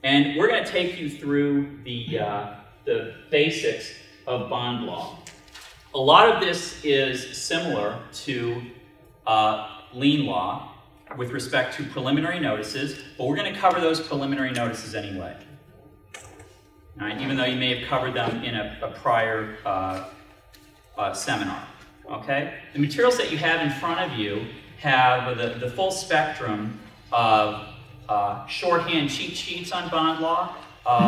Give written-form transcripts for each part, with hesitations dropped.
And we're going to take you through the basics of bond law. A lot of this is similar to lien law with respect to preliminary notices, but we're going to cover those preliminary notices anyway. All right, even though you may have covered them in a prior seminar. Okay? The materials that you have in front of you have the full spectrum of shorthand cheat sheets on bond law,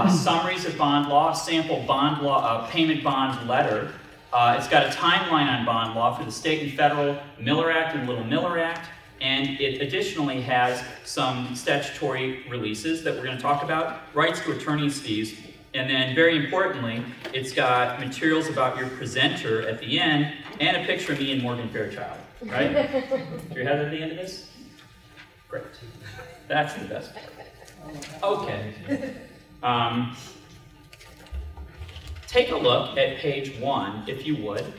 summaries of bond law, sample bond law, payment bond letter. It's got a timeline on bond law for the state and federal Miller Act and Little Miller Act, and it additionally has some statutory releases that we're going to talk about, rights to attorney's fees, and then very importantly, it's got materials about your presenter at the end and a picture of me and Morgan Fairchild, right? Do you have that at the end of this? Great. That's the best part. Okay. Take a look at page 1, if you would,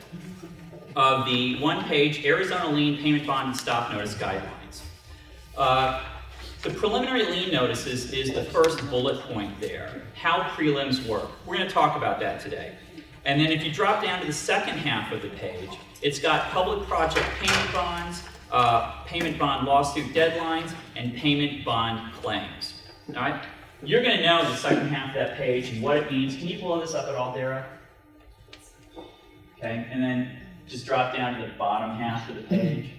of the one-page Arizona Lien Payment Bond and Stop Notice Guidelines. The preliminary lien notices is the first bullet point there, how prelims work. We're going to talk about that today. And then if you drop down to the second half of the page, it's got public project payment bonds, payment bond lawsuit deadlines, and payment bond claims. All right? You're going to know the second half of that page and what it means. Can you blow this up at all, Dara? Okay, and then just drop down to the bottom half of the page.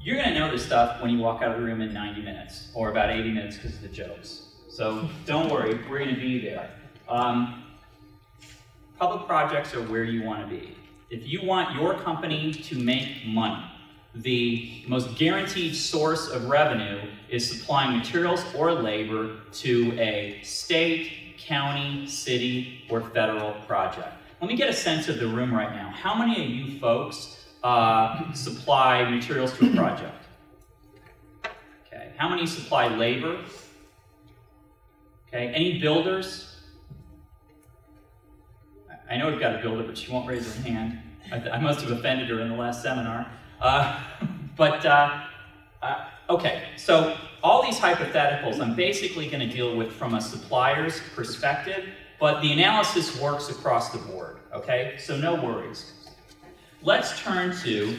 You're going to know this stuff when you walk out of the room in 90 minutes, or about 80 minutes because of the jokes. So don't worry, we're going to be there. Public projects are where you want to be. If you want your company to make money, the most guaranteed source of revenue is supplying materials or labor to a state, county, city, or federal project. Let me get a sense of the room right now. How many of you folks supply materials to a project? Okay. How many supply labor? Okay. Any builders? I know we've got a builder, but she won't raise her hand. I must have offended her in the last seminar. Okay, so all these hypotheticals I'm basically going to deal with from a supplier's perspective, but the analysis works across the board, okay? So no worries. Let's turn to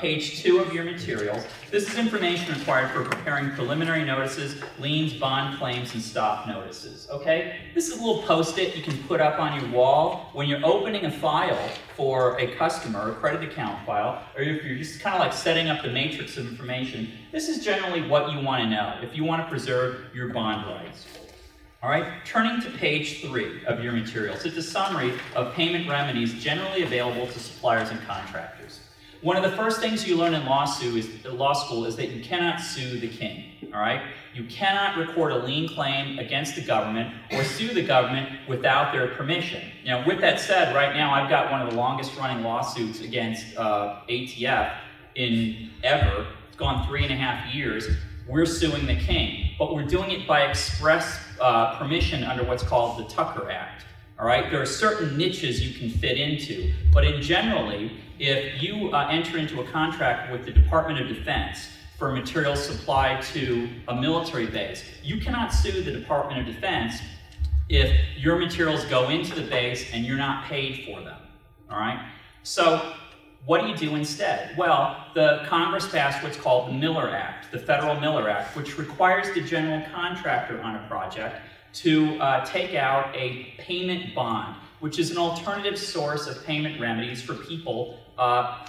page 2 of your materials. This is information required for preparing preliminary notices, liens, bond claims, and stop notices, okay? This is a little post-it you can put up on your wall when you're opening a file for a customer, a credit account file, or if you're just kind of like setting up the matrix of information. This is generally what you want to know if you want to preserve your bond rights. All right, turning to page 3 of your materials, it's a summary of payment remedies generally available to suppliers and contractors. One of the first things you learn in law school is that you cannot sue the king, all right? You cannot record a lien claim against the government or sue the government without their permission. Now, with that said, right now I've got one of the longest running lawsuits against ATF in ever. It's gone 3.5 years. We're suing the king, but we're doing it by express permission under what's called the Tucker Act. All right, there are certain niches you can fit into, but in generally, if you enter into a contract with the Department of Defense for materials supplied to a military base, you cannot sue the Department of Defense if your materials go into the base and you're not paid for them. All right, so what do you do instead? Well, the Congress passed what's called the Miller Act, the Federal Miller Act, which requires the general contractor on a project to take out a payment bond, which is an alternative source of payment remedies for people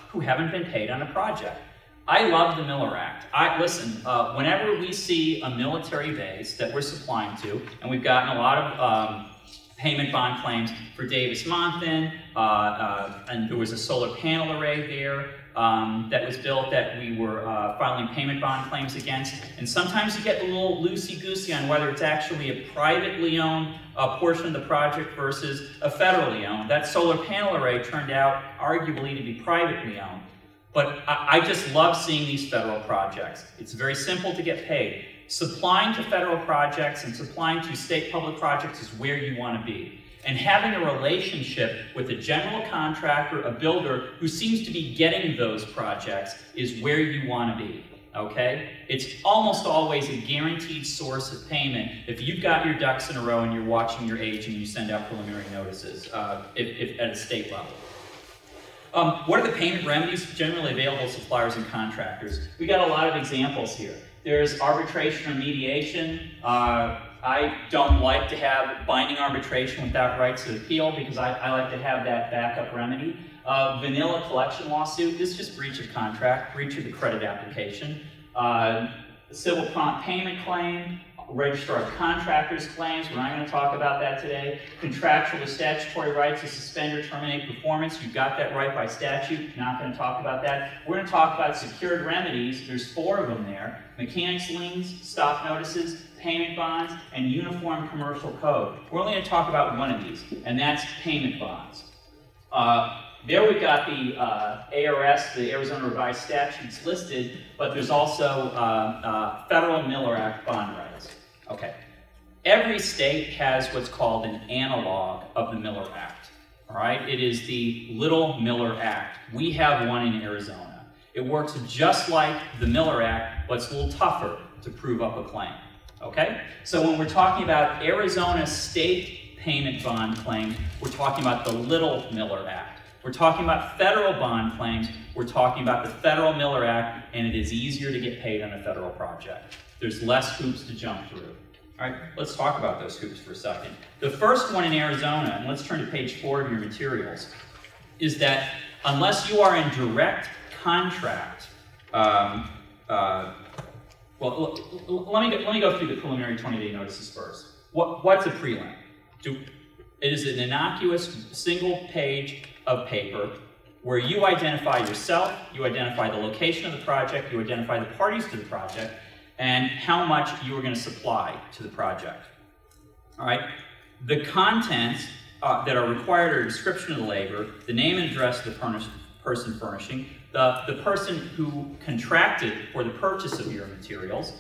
who haven't been paid on a project. I love the Miller Act. Listen, whenever we see a military base that we're supplying to, and we've gotten a lot of payment bond claims for Davis-Monthan, and there was a solar panel array there that was built that we were filing payment bond claims against. And sometimes you get a little loosey-goosey on whether it's actually a privately owned portion of the project versus a federally owned. That solar panel array turned out arguably to be privately owned. But I just love seeing these federal projects. It's very simple to get paid. Supplying to federal projects and supplying to state public projects is where you want to be. And having a relationship with a general contractor, a builder, who seems to be getting those projects is where you want to be, okay? It's almost always a guaranteed source of payment if you've got your ducks in a row and you're watching your age and you send out preliminary notices if at a state level. What are the payment remedies generally available to suppliers and contractors? We got a lot of examples here. There's arbitration or mediation. I don't like to have binding arbitration without rights of appeal because I like to have that backup remedy. Vanilla collection lawsuit, this is just breach of contract, breach of the credit application. Civil prompt payment claim, registrar of contractors claims, we're not going to talk about that today. Contractual or statutory rights to suspend or terminate performance, you've got that right by statute, not going to talk about that. We're going to talk about secured remedies, there's 4 of them there. Mechanics liens, stop notices, payment bonds, and uniform commercial code. We're only going to talk about one of these, and that's payment bonds. There we've got the ARS, the Arizona Revised Statutes listed, but there's also Federal Miller Act bond rights. Okay. Every state has what's called an analog of the Miller Act. All right? It is the Little Miller Act. We have one in Arizona. It works just like the Miller Act, but it's a little tougher to prove up a claim. Okay? So when we're talking about Arizona state payment bond claims, we're talking about the Little Miller Act. We're talking about federal bond claims, we're talking about the Federal Miller Act, and it is easier to get paid on a federal project. There's less hoops to jump through. All right, let's talk about those hoops for a second. The first one in Arizona, and let's turn to page 4 of your materials, is that unless you are in direct contract, well, let me go through the preliminary 20-day notices first. What's a prelim? It is an innocuous single page of paper where you identify yourself, you identify the location of the project, you identify the parties to the project, and how much you are going to supply to the project. All right? The contents that are required are a description of the labor, the name and address of the person furnishing, the person who contracted for the purchase of your materials,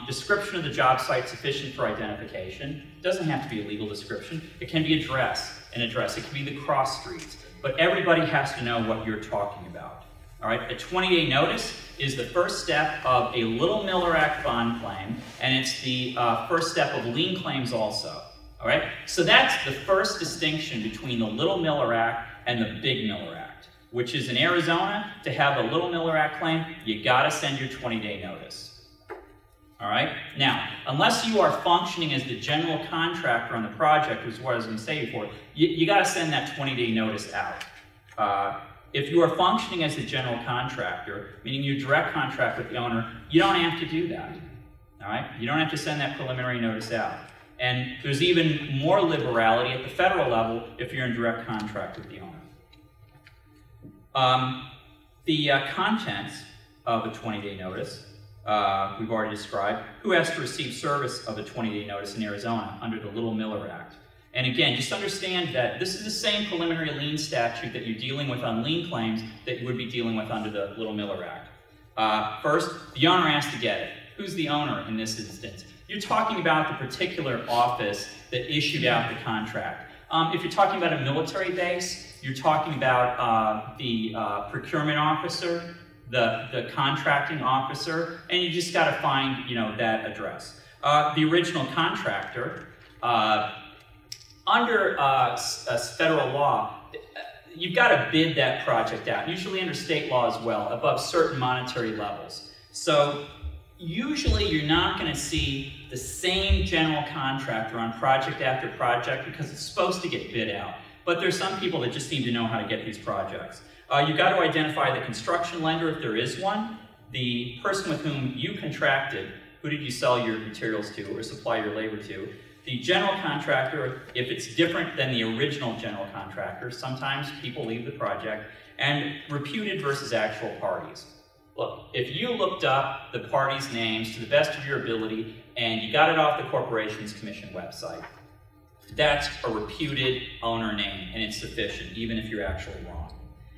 description of the job site sufficient for identification. It doesn't have to be a legal description. It can be an address. It can be the cross streets. But everybody has to know what you're talking about. All right, a 20-day notice is the first step of a Little Miller Act bond claim, and it's the first step of lien claims also. All right, so that's the first distinction between the Little Miller Act and the Big Miller Act, which is in Arizona, to have a Little Miller Act claim, you gotta send your 20-day notice. All right, now, unless you are functioning as the general contractor on the project, which is what I was gonna say before, you gotta send that 20-day notice out. If you are functioning as the general contractor, meaning you direct contract with the owner, you don't have to do that. All right? You don't have to send that preliminary notice out. And there's even more liberality at the federal level if you're in direct contract with the owner. The contents of a 20-day notice, we've already described. Who has to receive service of a 20-day notice in Arizona under the Little Miller Act? And again, just understand that this is the same preliminary lien statute that you're dealing with on lien claims that you would be dealing with under the Little Miller Act. First, the owner has to get it. Who's the owner in this instance? You're talking about the particular office that issued out the contract. If you're talking about a military base, you're talking about the procurement officer, the contracting officer, and you just got to find, that address. The original contractor. Under federal law, you've got to bid that project out, usually under state law as well, above certain monetary levels. So usually you're not going to see the same general contractor on project after project because it's supposed to get bid out. But there's some people that just seem to know how to get these projects. You've got to identify the construction lender if there is one, the person with whom you contracted, who did you sell your materials to or supply your labor to, the general contractor, if it's different than the original general contractor, sometimes people leave the project, and reputed versus actual parties. Look, if you looked up the parties' names to the best of your ability and you got it off the Corporations Commission website, that's a reputed owner name and it's sufficient, even if you're actually wrong.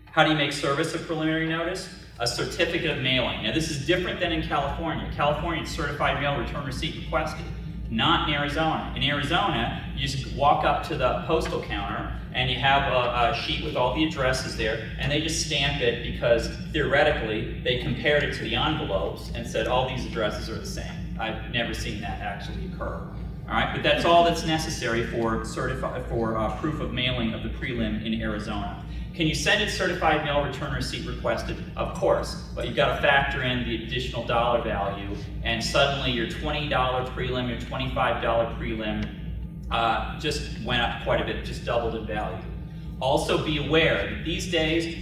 How do you make service of preliminary notice? A certificate of mailing. Now this is different than in California. California, it's certified mail return receipt requested. Not in Arizona. In Arizona, you just walk up to the postal counter and you have a sheet with all the addresses there, and they just stamp it because theoretically they compared it to the envelopes and said all these addresses are the same. I've never seen that actually occur. All right, but that's all that's necessary for proof of mailing of the prelim in Arizona. Can you send it certified mail return receipt requested? Of course, but you've got to factor in the additional dollar value, and suddenly your $20 prelim, your $25 prelim just went up quite a bit, just doubled in value. Also be aware that these days,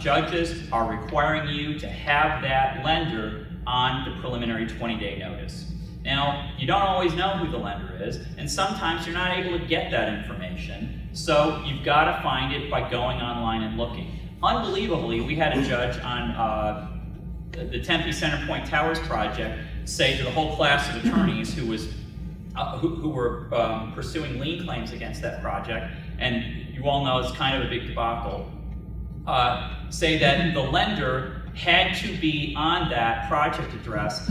judges are requiring you to have that lender on the preliminary 20-day notice. Now, you don't always know who the lender is, and sometimes you're not able to get that information, so you've got to find it by going online and looking. Unbelievably, we had a judge on the Tempe Center Point Towers project say to the whole class of attorneys who were pursuing lien claims against that project, and you all know it's kind of a big debacle, say that the lender had to be on that project address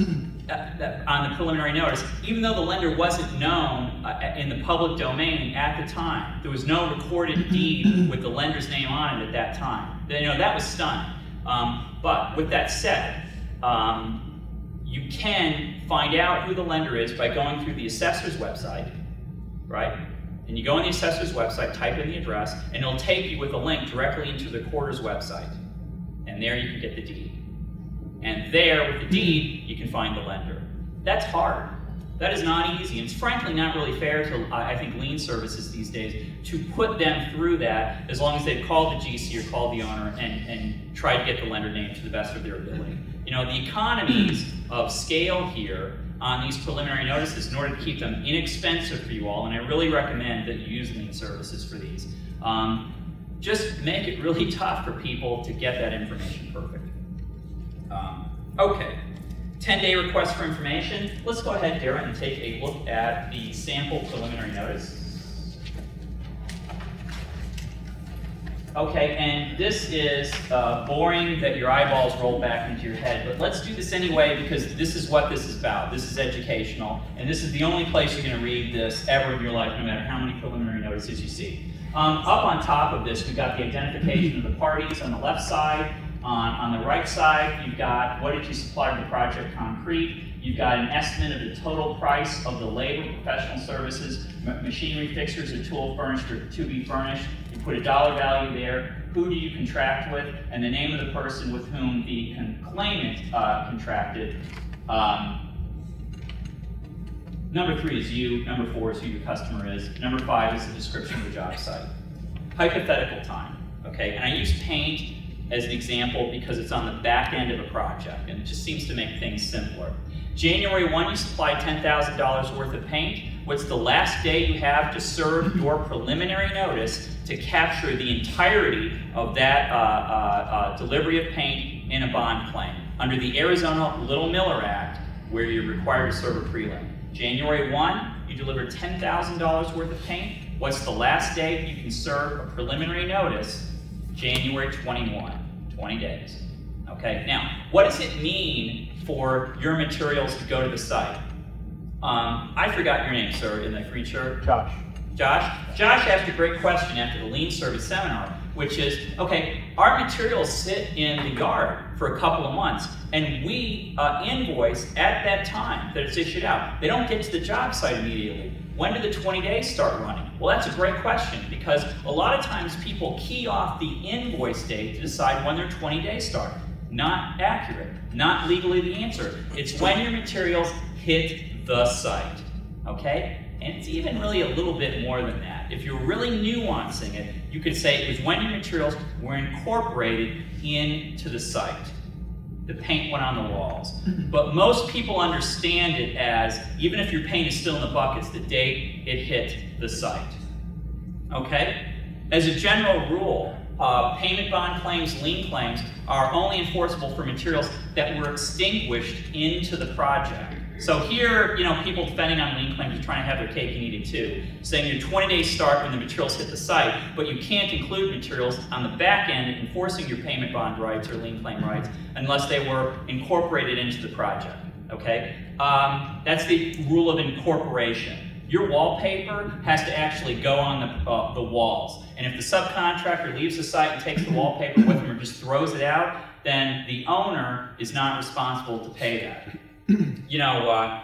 on the preliminary notice, even though the lender wasn't known in the public domain at the time. There was no recorded deed with the lender's name on it at that time. You know, that was stunning. But with that said, you can find out who the lender is by going through the assessor's website, right? And you go on the assessor's website, type in the address, and it'll take you with a link directly into the recorder's website. And there you can get the deed. And there, with the deed, you can find the lender. That's hard. That is not easy. And it's frankly not really fair to, I think, lien services these days to put them through that as long as they've called the GC or called the owner and tried to get the lender name to the best of their ability. You know, the economies of scale here on these preliminary notices in order to keep them inexpensive for you all, and I really recommend that you use lien services for these. Just make it really tough for people to get that information perfect. Okay, 10-day request for information. Let's go ahead, Darren, and take a look at the sample preliminary notice. Okay, and this is boring that your eyeballs roll back into your head, but let's do this anyway because this is what this is about. This is educational, and this is the only place you're going to read this ever in your life, no matter how many preliminary notices you see. Up on top of this, we've got the identification of the parties on the left side. On the right side, you've got what did you supply to the project concrete. You've got an estimate of the total price of the labor, professional services, machinery, fixtures, or tool furnished or to be furnished. You put a dollar value there. Who do you contract with? And the name of the person with whom the claimant contracted. Number 3 is you. Number 4 is who your customer is. Number 5 is the description of the job site. Hypothetical time. Okay, and I use paint as an example because it's on the back end of a project and it just seems to make things simpler. January 1, you supplied $10,000 worth of paint. What's the last day you have to serve your preliminary notice to capture the entirety of that delivery of paint in a bond claim? Under the Arizona Little Miller Act, where you're required to serve a prelim. January 1, you delivered $10,000 worth of paint. What's the last day you can serve a preliminary notice? January 21, 20 days. Okay, now, what does it mean for your materials to go to the site? I forgot your name, sir, in the green shirt. Josh. Josh? Josh asked a great question after the lien service seminar, which is, okay, our materials sit in the yard for a couple of months, and we invoice at that time that it's issued out. They don't get to the job site immediately. When do the 20 days start running? Well, that's a great question because a lot of times people key off the invoice date to decide when their 20 days start. Not accurate, not legally the answer. It's when your materials hit the site, okay? And it's even really a little bit more than that. If you're really nuancing it, you could say it was when your materials were incorporated into the site. The paint went on the walls. But most people understand it as, even if your paint is still in the buckets, the date it hit the site. Okay? As a general rule, payment bond claims, lien claims, are only enforceable for materials that were extinguished into the project. So here, you know, people defending on lien claims are trying to have their cake and eat it too, saying your 20 days start when the materials hit the site, but you can't include materials on the back end enforcing your payment bond rights or lien claim rights unless they were incorporated into the project. Okay? That's the rule of incorporation. Your wallpaper has to actually go on the walls. And if the subcontractor leaves the site and takes the wallpaper with him or just throws it out, then the owner is not responsible to pay that. You know,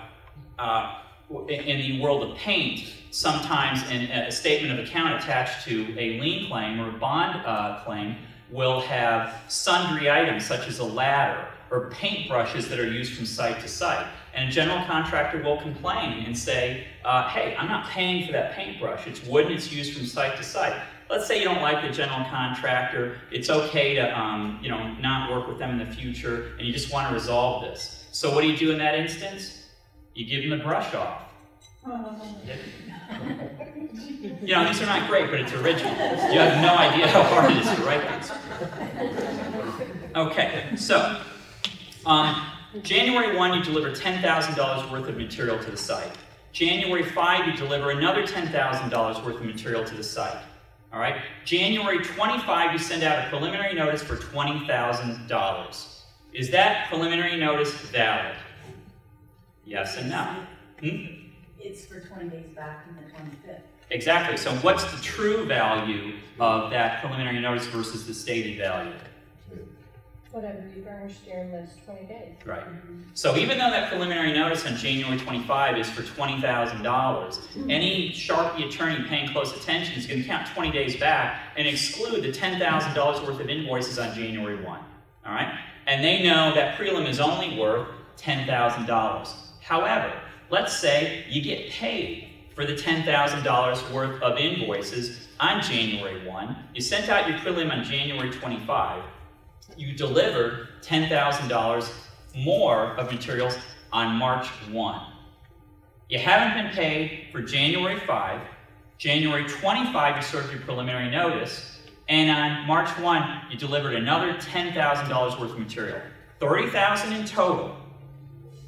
in the world of paint, sometimes a statement of account attached to a lien claim or a bond claim will have sundry items such as a ladder or paintbrushes that are used from site to site. And a general contractor will complain and say, hey, I'm not paying for that paintbrush. It's wood and it's used from site to site. Let's say you don't like the general contractor. It's okay to you know, not work with them in the future, and you just want to resolve this. So what do you do in that instance? You give them the brush off. You know, these are not great, but it's original. You have no idea how hard it is to write these. Okay, so January 1, you deliver $10,000 worth of material to the site. January 5, you deliver another $10,000 worth of material to the site. All right. January 25, you send out a preliminary notice for $20,000. Is that preliminary notice valid? Yes and no. It's for 20 days back from the 25th. Exactly. So what's the true value of that preliminary notice versus the stated value? Whatever you furnished during those 20 days. Right. So even though that preliminary notice on January 25 is for $20,000, any Sharpie attorney paying close attention is going to count 20 days back and exclude the $10,000 worth of invoices on January 1. All right? And they know that prelim is only worth $10,000. However, let's say you get paid for the $10,000 worth of invoices on January 1. You sent out your prelim on January 25. You delivered $10,000 more of materials on March 1. You haven't been paid for January 5. January 25, you served your preliminary notice. And on March 1, you delivered another $10,000 worth of material. $30,000 in total.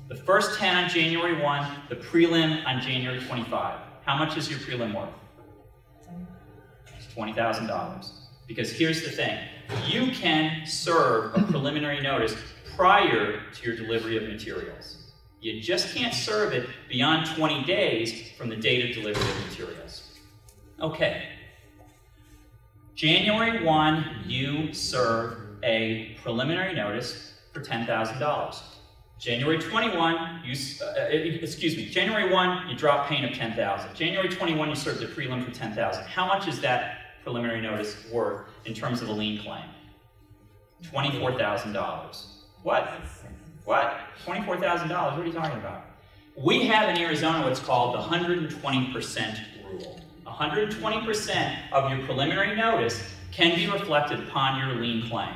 The first 10 on January 1, the prelim on January 25. How much is your prelim worth? It's $20,000. Because here's the thing. You can serve a preliminary notice prior to your delivery of materials. You just can't serve it beyond 20 days from the date of delivery of materials. Okay. January 1, you serve a preliminary notice for $10,000. January 21, January 1, you drop paint of $10,000. January 21, you serve the prelim for $10,000. How much is that preliminary notice worth in terms of a lien claim? $24,000. What? What? $24,000? What are you talking about? We have in Arizona what's called the 120% rule. 120% of your preliminary notice can be reflected upon your lien claim.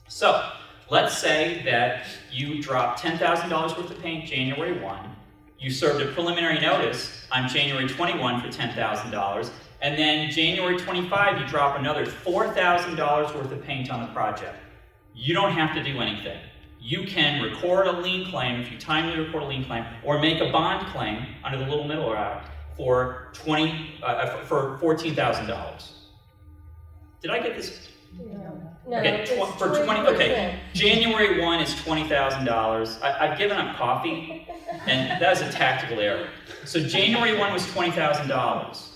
So, let's say that you dropped $10,000 worth of paint January 1. You served a preliminary notice on January 21 for $10,000. And then January 25, you drop another $4,000 worth of paint on the project. You don't have to do anything. You can record a lien claim, if you timely record a lien claim, or make a bond claim under the Little Miller Act for $14,000. Did I get this? No. Okay, for 20. Okay, January 1 is $20,000. I've given up coffee, and that was a tactical error. So January 1 was $20,000.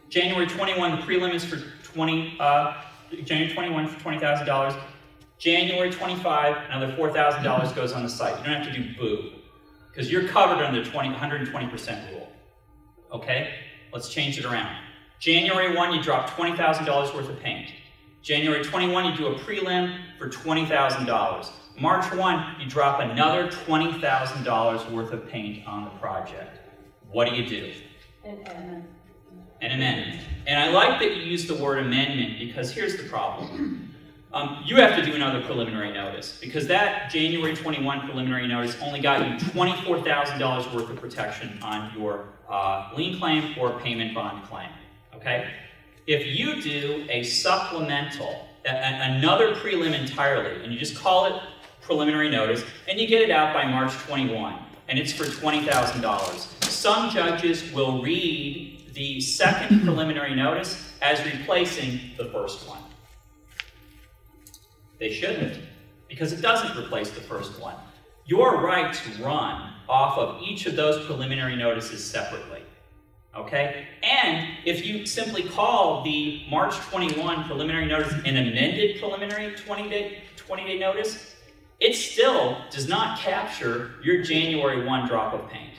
January 21, the prelim is for January 21 for $20,000. January 25, another $4,000 goes on the site. You don't have to do boo, because you're covered under the 120% rule. Okay? Let's change it around. January 1, you drop $20,000 worth of paint. January 21, you do a prelim for $20,000. March 1, you drop another $20,000 worth of paint on the project. What do you do? An amendment. And I like that you use the word amendment, because here's the problem. You have to do another preliminary notice, because that January 21 preliminary notice only got you $24,000 worth of protection on your lien claim or payment bond claim. Okay? If you do a supplemental, another prelim entirely, and you just call it preliminary notice, and you get it out by March 21, and it's for $20,000, some judges will read the second preliminary notice as replacing the first one. They shouldn't, because it doesn't replace the first one. your rights run off of each of those preliminary notices separately. Okay? And if you simply call the March 21 preliminary notice an amended preliminary 20-day notice, it still does not capture your January 1 drop of paint.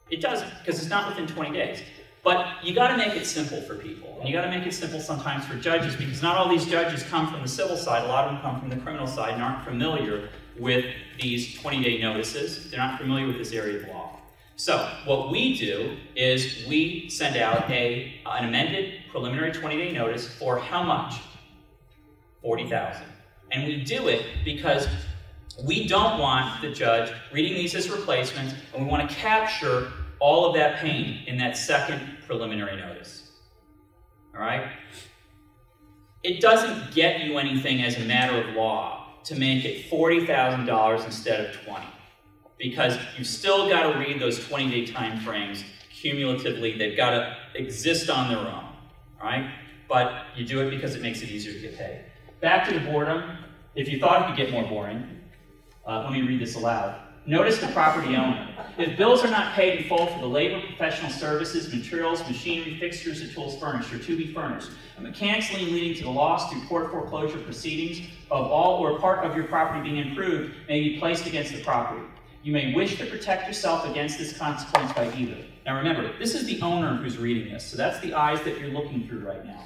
It doesn't, because it's not within 20 days. But you got to make it simple for people. And you got to make it simple sometimes for judges, because not all these judges come from the civil side. A lot of them come from the criminal side and aren't familiar with these 20-day notices. They're not familiar with this area of law. So what we do is we send out an amended preliminary 20-day notice for how much? $40,000. And we do it because we don't want the judge reading these as replacements, and we want to capture all of that paint in that second preliminary notice. All right? It doesn't get you anything as a matter of law to make it $40,000 instead of $20,000. Because you've still got to read those 20-day time frames cumulatively. They've got to exist on their own, all right? But you do it because it makes it easier to get paid. Back to the boredom. If you thought it could get more boring, let me read this aloud. Notice the property owner. If bills are not paid in full for the labor, professional services, materials, machinery, fixtures, and tools furnished or to be furnished, a mechanics lien leading to the loss through court foreclosure proceedings of all or part of your property being improved may be placed against the property. You may wish to protect yourself against this consequence by either. Now remember, this is the owner who's reading this, so that's the eyes that you're looking through right now.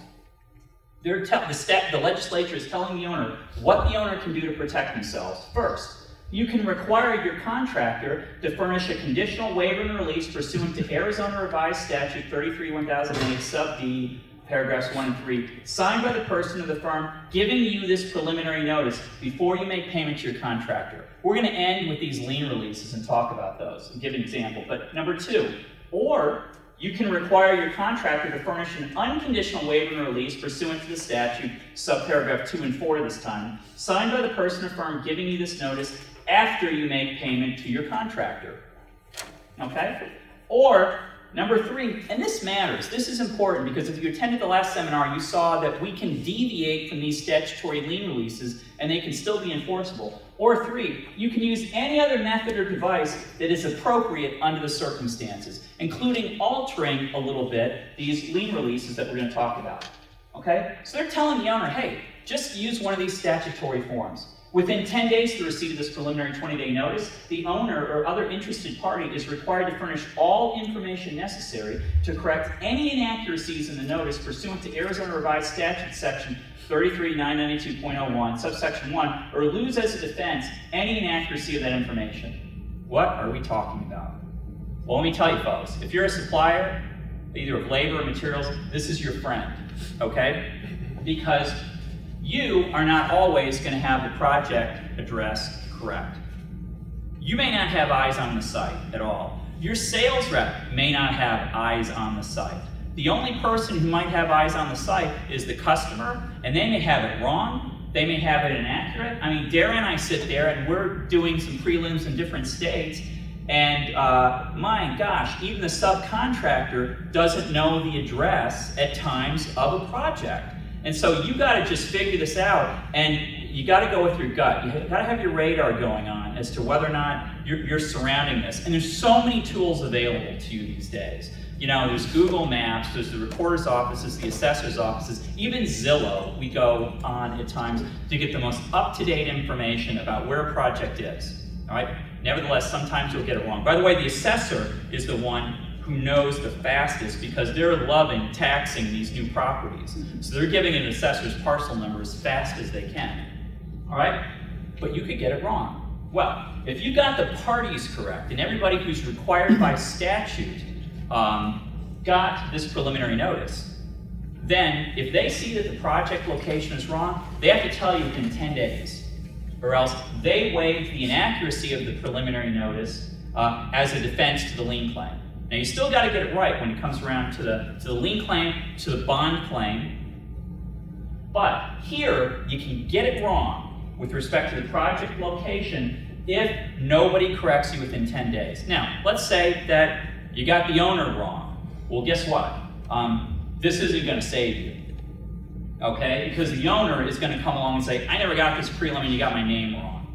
The legislature is telling the owner what the owner can do to protect themselves. First, you can require your contractor to furnish a conditional waiver and release pursuant to Arizona Revised Statute 33-1008 sub D, paragraphs 1 and 3, signed by the person of the firm giving you this preliminary notice before you make payment to your contractor. We're going to end with these lien releases and talk about those and give an example. But number 2, or you can require your contractor to furnish an unconditional waiver and release pursuant to the statute, subparagraph 2 and 4 this time, signed by the person or firm giving you this notice after you make payment to your contractor. Okay? Or number 3, and this matters, this is important because if you attended the last seminar, you saw that we can deviate from these statutory lien releases and they can still be enforceable. Or 3, you can use any other method or device that is appropriate under the circumstances, including altering a little bit these lien releases that we're going to talk about. Okay? So they're telling the owner, hey, just use one of these statutory forms. Within 10 days of the receipt of this preliminary 20-day notice, the owner or other interested party is required to furnish all information necessary to correct any inaccuracies in the notice pursuant to Arizona Revised Statute section 33-992.01, subsection 1, or lose as a defense any inaccuracy of that information. What are we talking about? Well, let me tell you, folks, if you're a supplier, either of labor or materials, this is your friend, okay? Because you are not always going to have the project address correct. You may not have eyes on the site at all. Your sales rep may not have eyes on the site. The only person who might have eyes on the site is the customer, and they may have it wrong, they may have it inaccurate. I mean, Dara and I sit there and we're doing some prelims in different states, and my gosh, even the subcontractor doesn't know the address at times of a project. And so you got to just figure this out, and you got to go with your gut. You got to have your radar going on as to whether or not you're surrounding this. And there's so many tools available to you these days. You know, there's Google Maps, there's the recorder's offices, the assessor's offices, even Zillow we go on at times to get the most up-to-date information about where a project is. All right? Nevertheless, sometimes you'll get it wrong. By the way, the assessor is the one who knows the fastest because they're loving taxing these new properties. So they're giving an assessor's parcel number as fast as they can. All right? But you could get it wrong. Well, if you got the parties correct and everybody who's required by statute got this preliminary notice, then if they see that the project location is wrong, they have to tell you within 10 days, or else they waive the inaccuracy of the preliminary notice as a defense to the lien claim. Now you still got to get it right when it comes around to the lien claim, to the bond claim, but here you can get it wrong with respect to the project location if nobody corrects you within 10 days. Now, let's say that you got the owner wrong. Well, guess what? This isn't going to save you, okay? Because the owner is going to come along and say, I never got this prelim and you got my name wrong,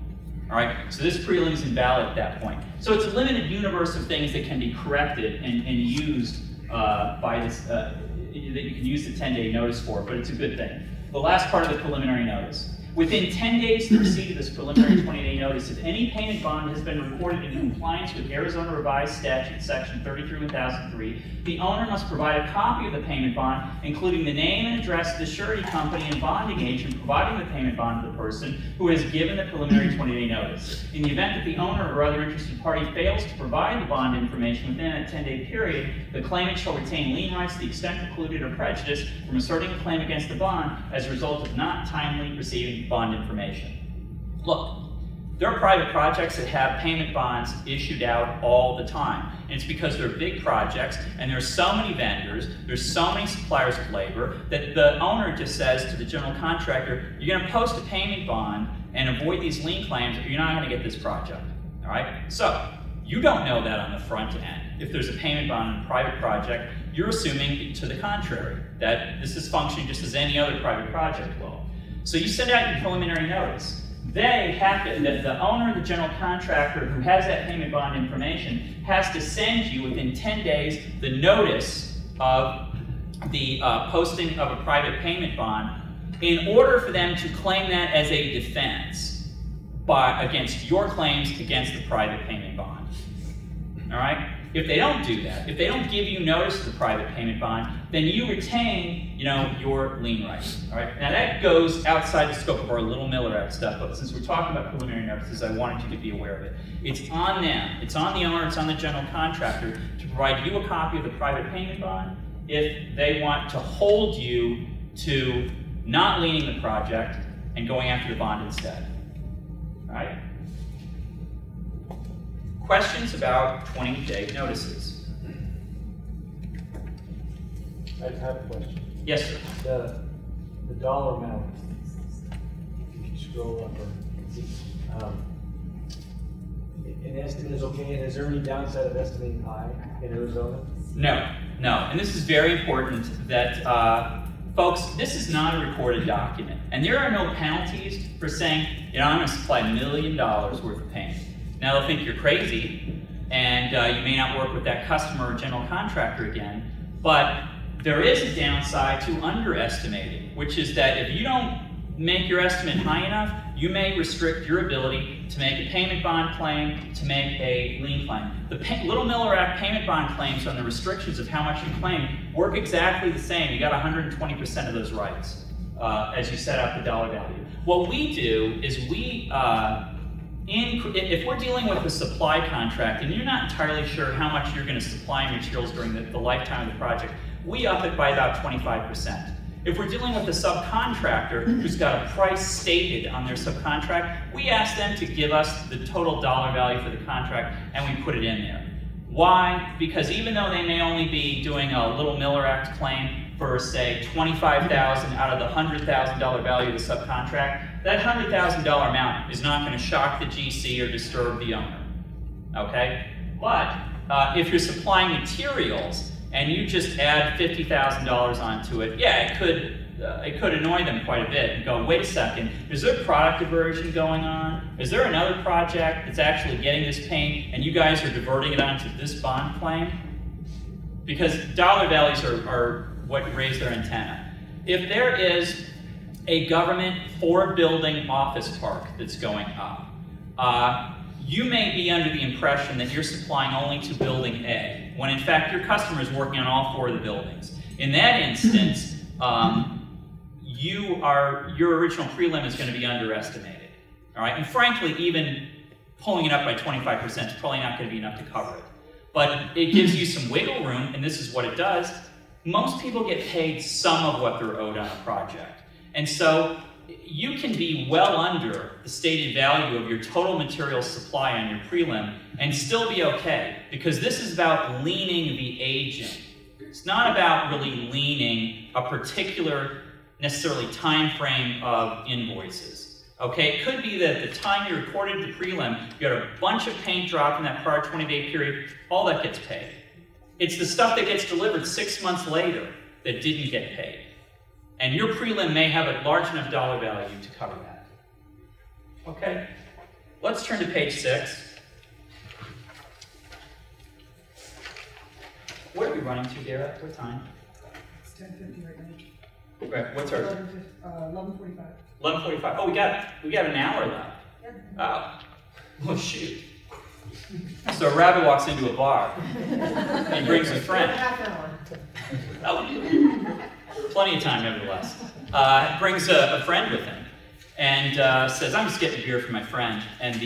All right, so this prelim is invalid at that point. So it's a limited universe of things that can be corrected and used by this, that you can use the 10-day notice for, but it's a good thing. The last part of the preliminary notice. Within 10 days of the receipt of this preliminary 20-day notice, if any payment bond has been recorded in compliance with Arizona Revised Statute Section 33-1003, the owner must provide a copy of the payment bond, including the name and address of the surety company and bonding agent providing the payment bond to the person who has given the preliminary 20-day notice. In the event that the owner or other interested party fails to provide the bond information within a 10-day period, the claimant shall retain lien rights to the extent precluded or prejudiced from asserting a claim against the bond as a result of not timely receiving bond information. Look, there are private projects that have payment bonds issued out all the time. And it's because they're big projects and there's so many vendors, there's so many suppliers of labor that the owner just says to the general contractor, you're going to post a payment bond and avoid these lien claims or you're not going to get this project. All right? So, you don't know that on the front end. If there's a payment bond in a private project, you're assuming to the contrary, that this is functioning just as any other private project will. So you send out your preliminary notice. They have to, the owner or the general contractor who has that payment bond information has to send you within 10 days the notice of the posting of a private payment bond in order for them to claim that as a defense against your claims against the private payment bond. All right? If they don't do that, if they don't give you notice of the private payment bond, then you retain, your lien rights. All right. Now that goes outside the scope of our Little Miller Act stuff, but since we're talking about preliminary notices, I wanted you to be aware of it. It's on them. It's on the owner. It's on the general contractor to provide you a copy of the private payment bond if they want to hold you to not liening the project and going after the bond instead. All right. Questions about 20-day notices? I have a question. Yes, sir. The dollar amount, if you scroll up, or an estimate is okay, and is there any downside of estimating high in Arizona? No, and this is very important that, folks, this is not a recorded document, and there are no penalties for saying, I'm going to supply $1 million worth of paint. Now they'll think you're crazy, and you may not work with that customer or general contractor again, but there is a downside to underestimating, which is that if you don't make your estimate high enough, you may restrict your ability to make a payment bond claim, to make a lien claim. The Little Miller Act payment bond claims on the restrictions of how much you claim work exactly the same. You got 120% of those rights as you set out the dollar value. What we do is we if we're dealing with a supply contract and you're not entirely sure how much you're going to supply materials during the lifetime of the project, we up it by about 25%. If we're dealing with a subcontractor who's got a price stated on their subcontract, we ask them to give us the total dollar value for the contract and we put it in there. Why? Because even though they may only be doing a Little Miller Act claim for, say, $25,000 out of the $100,000 value of the subcontract, that $100,000 amount is not going to shock the GC or disturb the owner. Okay? But if you're supplying materials and you just add $50,000 onto it, yeah, it could annoy them quite a bit and go, wait a second, is there product diversion going on? Is there another project that's actually getting this paint and you guys are diverting it onto this bond claim? Because dollar values are what raise their antenna. If there is a government 4-building office park that's going up, you may be under the impression that you're supplying only to building A, when in fact your customer is working on all 4 of the buildings. In that instance, your original prelim is going to be underestimated. All right, and frankly, even pulling it up by 25% is probably not going to be enough to cover it. But it gives you some wiggle room, and this is what it does. Most people get paid some of what they're owed on a project. And so you can be well under the stated value of your total material supply on your prelim and still be okay, because this is about leaning the agent. It's not about really leaning a particular, necessarily, time frame of invoices. Okay, it could be that at the time you recorded the prelim, you got a bunch of paint dropped in that prior 20-day period, all that gets paid. It's the stuff that gets delivered 6 months later that didn't get paid. And your prelim may have a large enough dollar value to cover that. Okay? let's turn to page 6. What are we running to, Garrett? What time? It's 10:50 right now. Right, what's our 11:45. 11:45. Oh, we got an hour left. Yeah. Oh, shoot. So a rabbit walks into a bar. He brings a friend. Half an hour. Oh, plenty of time, nevertheless. Brings a friend with him and says, "I'm just getting a beer for my friend." And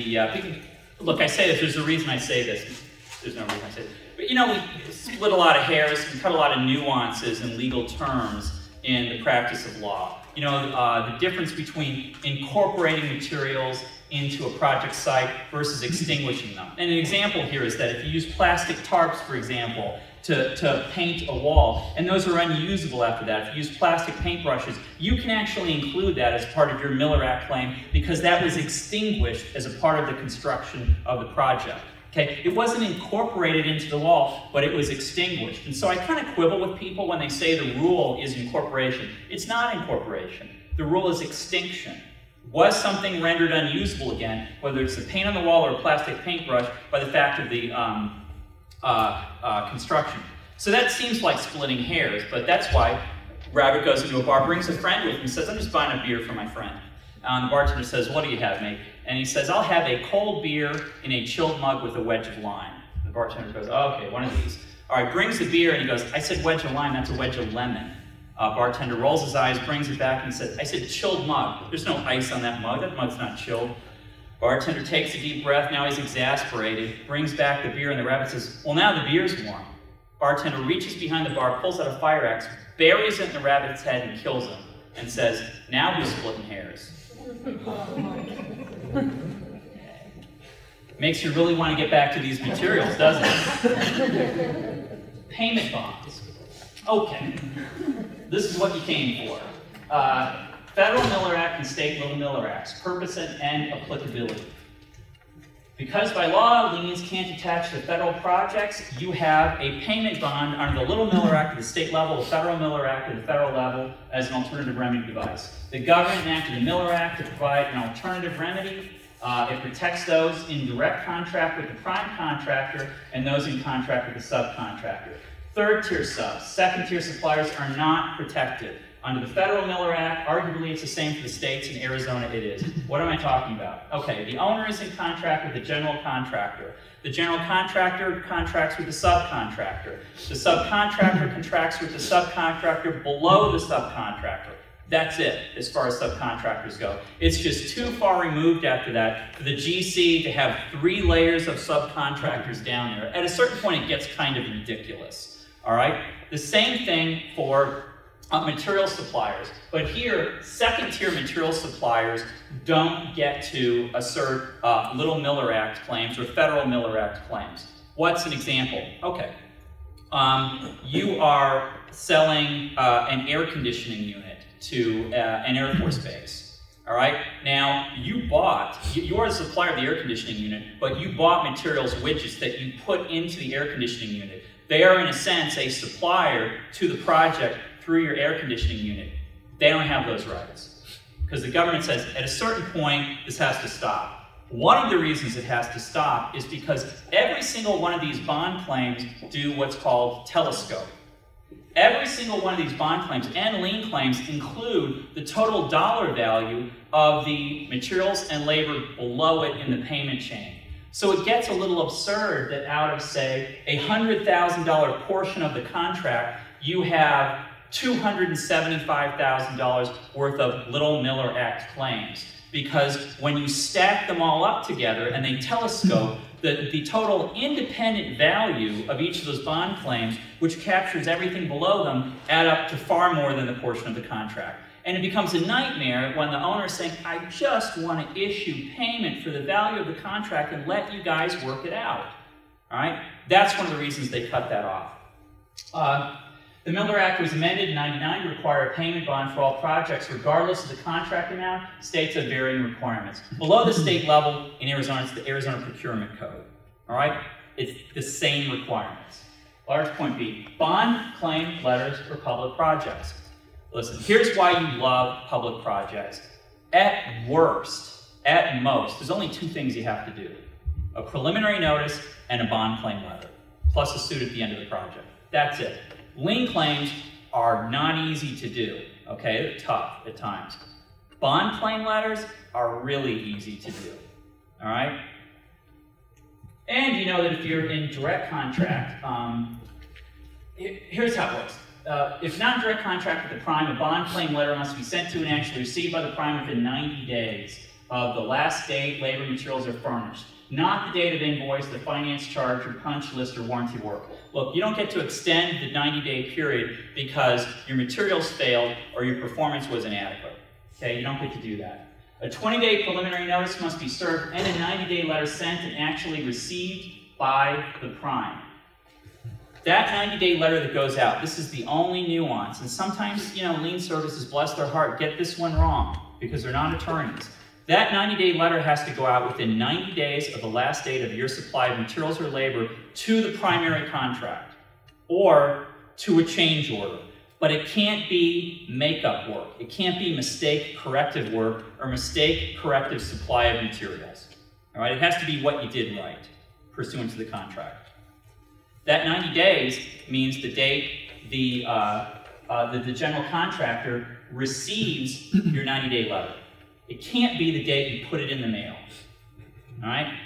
look, I say this. There's a reason I say this. There's no reason I say this. But you know, we split a lot of hairs and cut a lot of nuances in legal terms in the practice of law. You know, the difference between incorporating materials into a project site versus extinguishing them. And an example here is that if you use plastic tarps, for example, to paint a wall, and those are unusable after that, if you use plastic paintbrushes, you can actually include that as part of your Miller Act claim because that was extinguished as a part of the construction of the project. Okay, it wasn't incorporated into the wall, but it was extinguished. And so I kind of quibble with people when they say the rule is incorporation. It's not incorporation. The rule is extinction. Was something rendered unusable again, whether it's the paint on the wall or a plastic paintbrush, by the fact of the construction. So that seems like splitting hairs, but that's why Rabbit goes into a bar, brings a friend with him, and says, "I'm just buying a beer for my friend." The bartender says, "What do you have, mate?" And he says, "I'll have a cold beer in a chilled mug with a wedge of lime." The bartender goes, "Oh, okay, one of these." All right, brings the beer, and he goes, "I said wedge of lime, that's a wedge of lemon." Bartender rolls his eyes, brings it back, and says, "I said chilled mug. There's no ice on that mug. That mug's not chilled." Bartender takes a deep breath. Now he's exasperated, brings back the beer, and the rabbit says, "Well, now the beer's warm." Bartender reaches behind the bar, pulls out a fire axe, buries it in the rabbit's head, and kills him, and says, "Now who's splitting hairs?" Makes you really want to get back to these materials, doesn't it? Payment bonds. Okay. This is what you came for. Federal Miller Act and State Little Miller Acts, purpose and end applicability. Because by law, liens can't attach to federal projects, you have a payment bond under the Little Miller Act at the state level, the Federal Miller Act at the federal level as an alternative remedy device. The government enacted the Miller Act to provide an alternative remedy. It protects those in direct contract with the prime contractor and those in contract with the subcontractor. Third-tier subs, second-tier suppliers are not protected. Under the Federal Miller Act, arguably it's the same for the states. In Arizona, it is. What am I talking about? Okay, the owner is in contract with the general contractor. The general contractor contracts with the subcontractor. The subcontractor contracts with the subcontractor below the subcontractor. That's it, as far as subcontractors go. It's just too far removed after that for the GC to have 3 layers of subcontractors down there. At a certain point, it gets kind of ridiculous. All right? The same thing for material suppliers. But here, second-tier material suppliers don't get to assert Little Miller Act claims or Federal Miller Act claims. What's an example? Okay. You are selling an air conditioning unit to an Air Force base. All right? Now, you're a supplier of the air conditioning unit, but you bought materials, widgets that you put into the air conditioning unit. They are, in a sense, a supplier to the project through your air conditioning unit. They don't have those rights. Because the government says, at a certain point, this has to stop. One of the reasons it has to stop is because every single one of these bond claims do what's called telescope. Every single one of these bond claims and lien claims include the total dollar value of the materials and labor below it in the payment chain. So it gets a little absurd that out of, say, a $100,000 portion of the contract, you have $275,000 worth of Little Miller Act claims. Because when you stack them all up together and they telescope, the total independent value of each of those bond claims, which captures everything below them, add up to far more than the portion of the contract. And it becomes a nightmare when the owner is saying, "I just want to issue payment for the value of the contract and let you guys work it out." All right? That's one of the reasons they cut that off. The Miller Act was amended in '99 to require a payment bond for all projects, regardless of the contract amount. States have varying requirements. Below the state level in Arizona, it's the Arizona Procurement Code. All right? It's the same requirements. Large point B, bond claim letters for public projects. Listen, here's why you love public projects. At worst, at most, there's only 2 things you have to do. A preliminary notice and a bond claim letter, plus a suit at the end of the project. That's it. Lien claims are not easy to do, okay? They're tough at times. Bond claim letters are really easy to do, all right? And you know that if you're in direct contract, here's how it works. If not in direct contract with the prime, a bond claim letter must be sent to and actually received by the prime within 90 days of the last date labor materials are furnished. Not the date of invoice, the finance charge, or punch list, or warranty work. Look, you don't get to extend the 90-day period because your materials failed or your performance was inadequate. Okay, you don't get to do that. A 20-day preliminary notice must be served and a 90-day letter sent and actually received by the prime. That 90-day letter that goes out, this is the only nuance. And sometimes, you know, lien services, bless their heart, get this one wrong because they're not attorneys. That 90-day letter has to go out within 90 days of the last date of your supply of materials or labor to the primary contract or to a change order. But it can't be makeup work. It can't be mistake corrective work or mistake corrective supply of materials. All right? It has to be what you did right pursuant to the contract. That 90 days means the date the general contractor receives your 90-day letter. It can't be the date you put it in the mail. All right?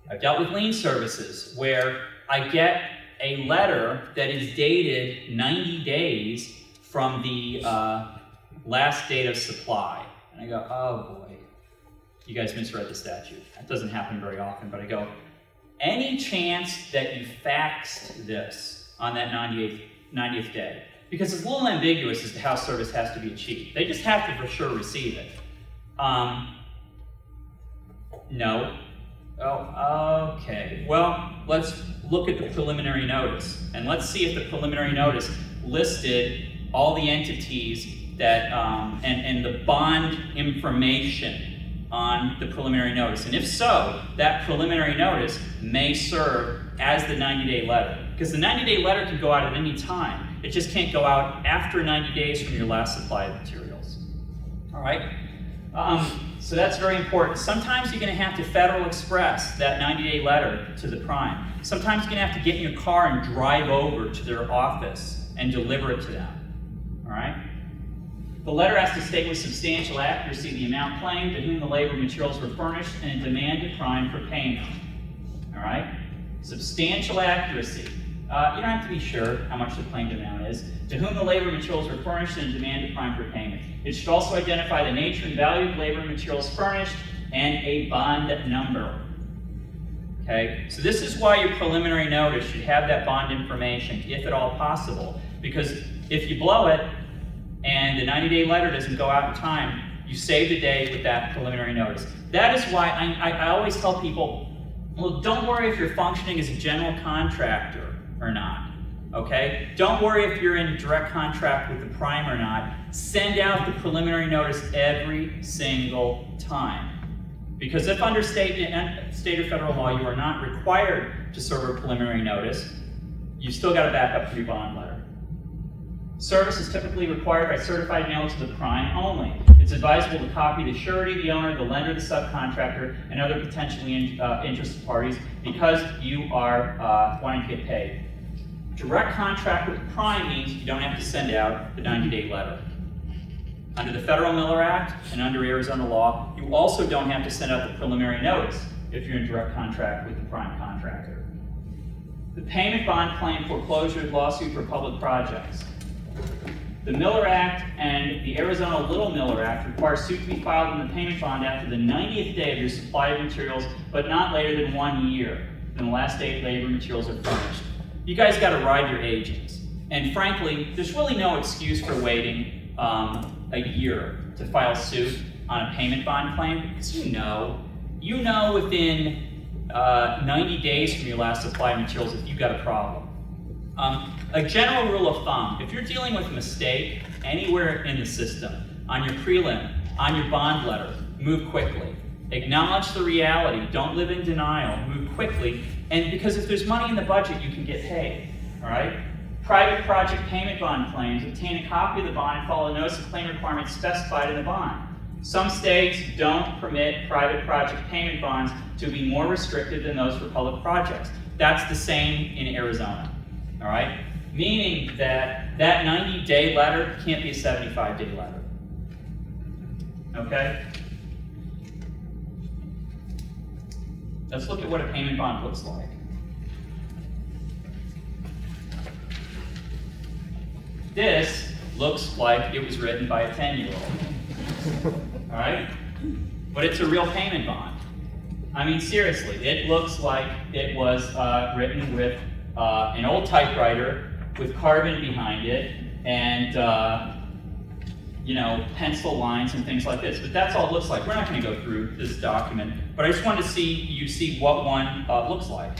I've dealt with lien services where I get a letter that is dated 90 days from the last date of supply. And I go, oh boy, you guys misread the statute. That doesn't happen very often, but I go, any chance that you faxed this on that 90th day? Because it's a little ambiguous as to how service has to be achieved. They just have to for sure receive it. No. Oh, okay. Well, let's look at the preliminary notice. And let's see if the preliminary notice listed all the entities that, and the bond information on the preliminary notice. And if so, that preliminary notice may serve as the 90-day letter. Because the 90-day letter can go out at any time. It just can't go out after 90 days from your last supply of materials. All right? So that's very important. Sometimes you're going to have to Federal Express that 90-day letter to the prime. Sometimes you're going to have to get in your car and drive over to their office and deliver it to them. All right? The letter has to state with substantial accuracy the amount claimed, to whom the labor materials were furnished, and a demand to prime for payment. All right? Substantial accuracy. You don't have to be sure how much the claimed amount is. To whom the labor materials were furnished and a demand to prime for payment. It should also identify the nature and value of labor materials furnished and a bond number. Okay? So this is why your preliminary notice should have that bond information, if at all possible. Because if you blow it and the 90-day letter doesn't go out in time, you saved a day with that preliminary notice. That is why I always tell people, well, don't worry if you're functioning as a general contractor or not, okay? Don't worry if you're in direct contract with the prime or not. Send out the preliminary notice every single time. Because if under state or federal law you are not required to serve a preliminary notice, you've still got to back up to your bond letter. Service is typically required by certified mail to the prime only. It's advisable to copy the surety, the owner, the lender, the subcontractor, and other potentially interested parties because you are wanting to get paid. Direct contract with the prime means you don't have to send out the 90-day letter. Under the Federal Miller Act and under Arizona law, you also don't have to send out the preliminary notice if you're in direct contract with the prime contractor. The payment bond claim, foreclosure, lawsuit for public projects. The Miller Act and the Arizona Little Miller Act require suit to be filed in the payment bond after the 90th day of your supply of materials, but not later than 1 year than the last date labor materials are furnished. You guys got to ride your agents. And frankly, there's really no excuse for waiting a year to file suit on a payment bond claim, because you know within 90 days from your last supply of materials if you've got a problem. A general rule of thumb, if you're dealing with a mistake anywhere in the system, on your prelim, on your bond letter, move quickly. Acknowledge the reality, don't live in denial, move quickly, and because if there's money in the budget, you can get paid, all right? Private project payment bond claims, obtain a copy of the bond and follow the notice of claim requirements specified in the bond. Some states don't permit private project payment bonds to be more restrictive than those for public projects. That's the same in Arizona, all right? Meaning that that 90-day letter can't be a 75-day letter, okay? Let's look at what a payment bond looks like. This looks like it was written by a 10-year-old, all right? But it's a real payment bond. I mean, seriously, it looks like it was written with an old typewriter with carbon behind it and, you know, pencil lines and things like this. But that's all it looks like. We're not going to go through this document, but I just wanted to see what one looks like.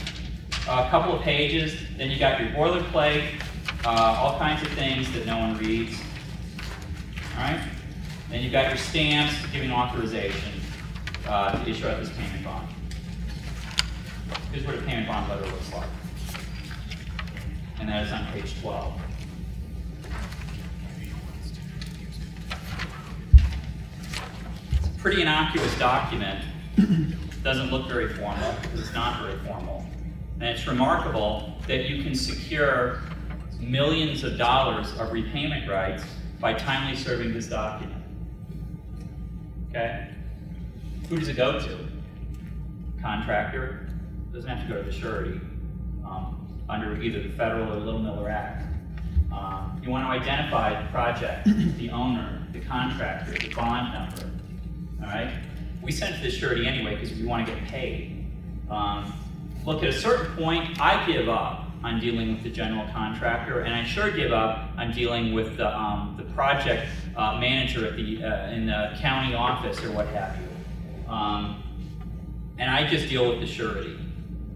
A couple of pages, then you got your boilerplate, all kinds of things that no one reads. All right? Then you've got your stamps giving authorization to issue out this payment bond. Here's what a payment bond letter looks like. And that is on page 12. It's a pretty innocuous document. Doesn't look very formal. It's not very formal. And it's remarkable that you can secure millions of dollars of repayment rights by timely serving this document. Okay? Who does it go to? Contractor. Doesn't have to go to the surety under either the federal or Little Miller Act. You want to identify the project, the owner, the contractor, the bond number. All right? We send it to the surety anyway because we want to get paid. Look, at a certain point, I give up on dealing with the general contractor, and I sure give up on dealing with the project manager at in the county office or what have you. And I just deal with the surety,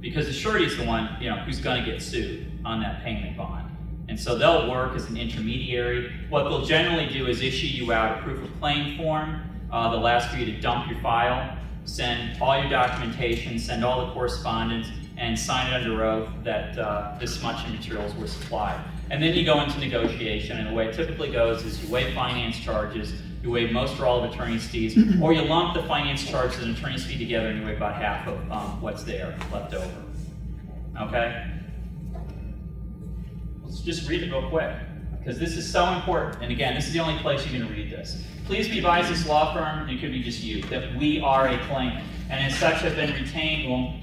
because the surety is the one, you know, who's going to get sued on that payment bond. And so they'll work as an intermediary. What they'll generally do is issue you out a proof of claim form. They'll ask for you to dump your file, send all your documentation, send all the correspondence, and sign it under oath that this much in materials were supplied. And then you go into negotiation, and the way it typically goes is you waive finance charges, you waive most or all of attorney's fees, or you lump the finance charges and attorney's fee together and you waive about half of what's there left over. Okay? Let's just read it real quick, because this is so important. And again, this is the only place you're going to read this. Please be advised, this law firm, and it could be just you, that we are a claimant, and as such have been retained, well,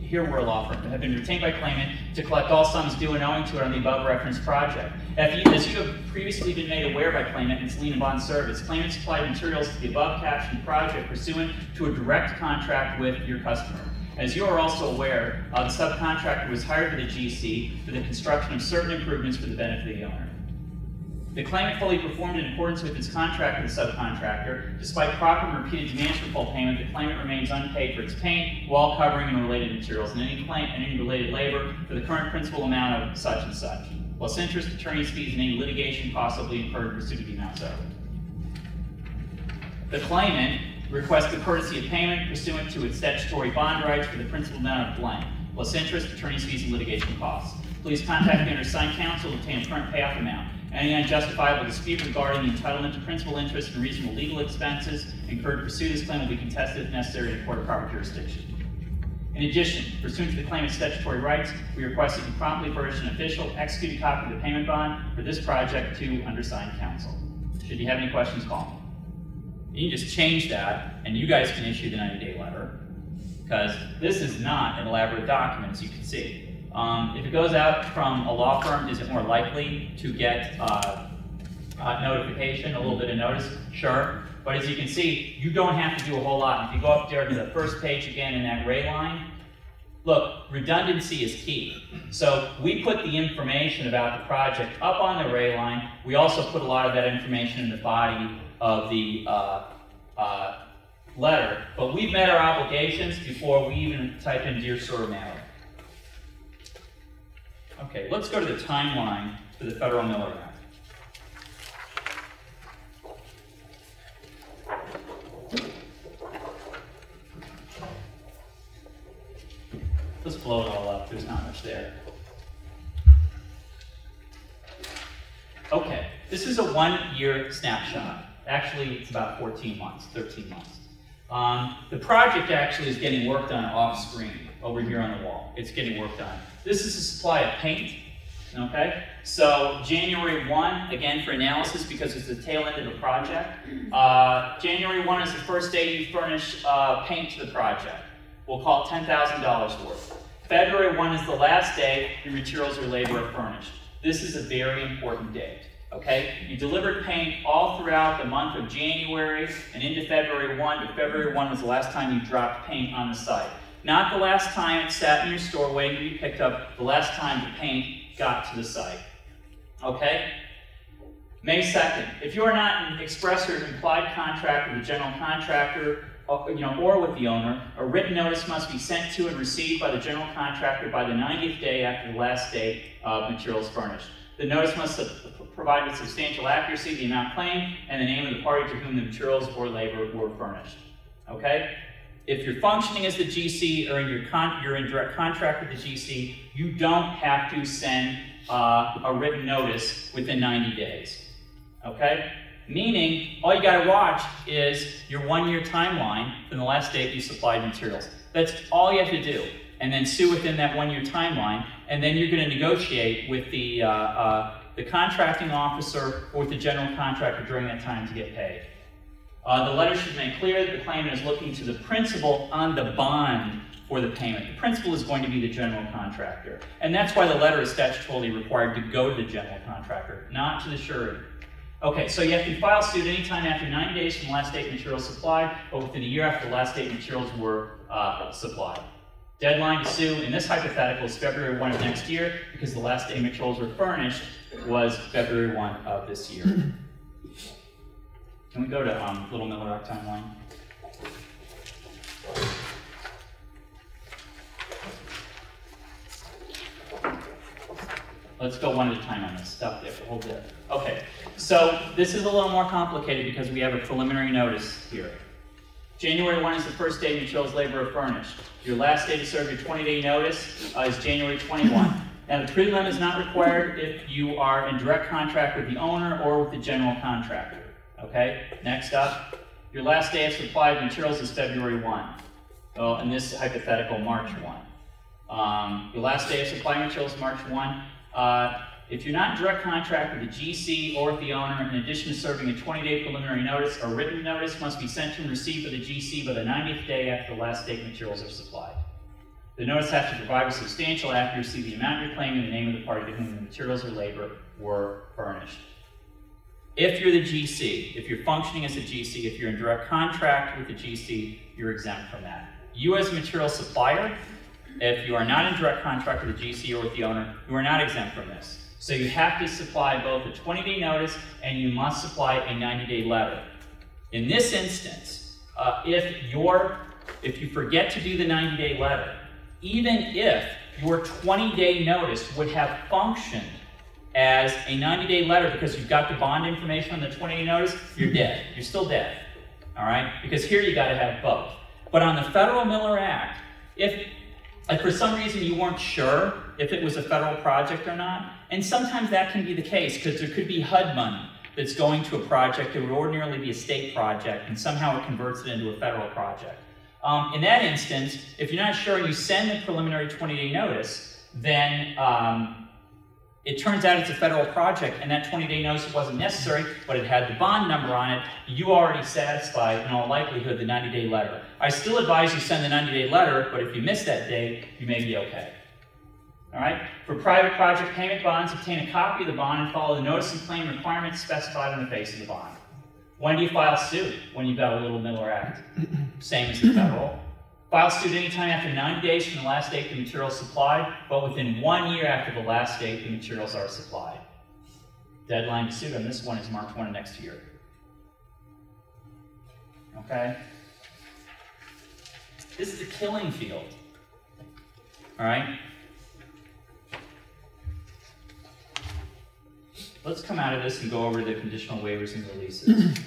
here we're a law firm, have been retained by claimant to collect all sums due and owing to it on the above referenced project. As you have previously been made aware by claimant in its lien and bond service, claimant supplied materials to the above captioned project pursuant to a direct contract with your customer. As you are also aware, the subcontractor was hired by the GC for the construction of certain improvements for the benefit of the owner. The claimant fully performed in accordance with its contract with the subcontractor. Despite proper and repeated demands for full payment, the claimant remains unpaid for its paint, wall covering, and related materials, and any related labor for the current principal amount of such and such, plus interest, attorney's fees, and any litigation possibly incurred pursuant to the amounts owed. The claimant requests the courtesy of payment pursuant to its statutory bond rights for the principal amount of blank, plus interest, attorney's fees, and litigation costs. Please contact the undersigned counsel to obtain a current payoff amount. Any unjustifiable dispute regarding the entitlement to principal interest and reasonable legal expenses incurred to pursue this claim will be contested if necessary in a court of proper jurisdiction. In addition, pursuant to the claimant's statutory rights, we request that you promptly furnish an official executed copy of the payment bond for this project to undersigned counsel. Should you have any questions, call me. You can just change that, and you guys can issue the 90-day letter, because this is not an elaborate document, as you can see. If it goes out from a law firm, is it more likely to get notification, a little bit of notice? Sure. But as you can see, you don't have to do a whole lot. If you go up there to the first page again in that gray line, look, redundancy is key. So we put the information about the project up on the gray line. We also put a lot of that information in the body of the letter. But we've met our obligations before we even type in Dear Sir Mailer. Okay, let's go to the timeline for the Federal Miller Act. Let's blow it all up. There's not much there. Okay, this is a one-year snapshot. Actually, it's about 14 months, 13 months. The project actually is getting worked on off screen, over here on the wall. It's getting worked on. This is a supply of paint, okay? So January 1, again for analysis because it's the tail end of the project. January 1 is the first day you furnish paint to the project. We'll call it $10,000 worth. February 1 is the last day your materials or labor are furnished. This is a very important date. Okay, you delivered paint all throughout the month of January and into February 1, but February 1 was the last time you dropped paint on the site. Not the last time it sat in your store waiting to be picked up, the last time the paint got to the site. Okay? May 2nd, if you are not an express or implied contract with the general contractor, or with the owner, a written notice must be sent to and received by the general contractor by the 90th day after the last day of materials furnished. The notice must provide with substantial accuracy the amount claimed and the name of the party to whom the materials or labor were furnished. Okay? If you're functioning as the GC or you're in direct contract with the GC, you don't have to send a written notice within 90 days. Okay? Meaning, all you got to watch is your 1-year timeline from the last date you supplied materials. That's all you have to do. And then sue within that 1-year timeline, and then you're going to negotiate with the contracting officer or with the general contractor during that time to get paid. The letter should make clear that the claimant is looking to the principal on the bond for the payment. The principal is going to be the general contractor. And that's why the letter is statutorily required to go to the general contractor, not to the surety. Okay, so you have to file suit anytime after 90 days from the last date materials supplied, or within a year after the last date materials were supplied. Deadline to sue in this hypothetical is February 1 of next year, because the last day materials were furnished was February 1 of this year. Can we go to Little Miller Rock timeline? Let's go one at a time on this. Stop there. Hold there. Okay. So this is a little more complicated because we have a preliminary notice here. January 1 is the first day materials labor are furnished. Your last day to serve your 20-day notice is January 21. Now the prelim is not required if you are in direct contract with the owner or with the general contractor. Okay? Next up, your last day of supply of materials is February 1. Well, in this hypothetical, March 1. Your last day of supply of materials is March 1. If you're not in direct contract with the GC or with the owner, in addition to serving a 20-day preliminary notice, a written notice must be sent to and received by the GC by the 90th day after the last date materials are supplied. The notice has to provide with substantial accuracy the amount you're claiming and the name of the party to whom the materials or labor were furnished. If you're the GC, if you're functioning as a GC, if you're in direct contract with the GC, you're exempt from that. You as a material supplier, if you are not in direct contract with the GC or with the owner, you are not exempt from this. So you have to supply both a 20-day notice and you must supply a 90-day letter. In this instance, if you forget to do the 90-day letter, even if your 20-day notice would have functioned as a 90-day letter because you've got the bond information on the 20-day notice, you're dead. You're still dead. All right? Because here you got to have both. But on the Federal Miller Act, if for some reason you weren't sure if it was a federal project or not, and sometimes that can be the case because there could be HUD money that's going to a project that would ordinarily be a state project and somehow it converts it into a federal project. In that instance, if you're not sure and you send the preliminary 20-day notice, then it turns out it's a federal project and that 20-day notice wasn't necessary, but it had the bond number on it, you already satisfied, in all likelihood, the 90-day letter. I still advise you send the 90-day letter, but if you miss that date, you may be okay. All right? For private project payment bonds, obtain a copy of the bond and follow the notice and claim requirements specified on the face of the bond. When do you file suit? When you've got a Little Miller Act. Same as the federal. File suit anytime after 90 days from the last date the materials supplied, but within 1 year after the last date the materials are supplied. Deadline to suit on this one is March 1 of next year. Okay? This is a killing field. All right? Let's come out of this and go over the conditional waivers and releases.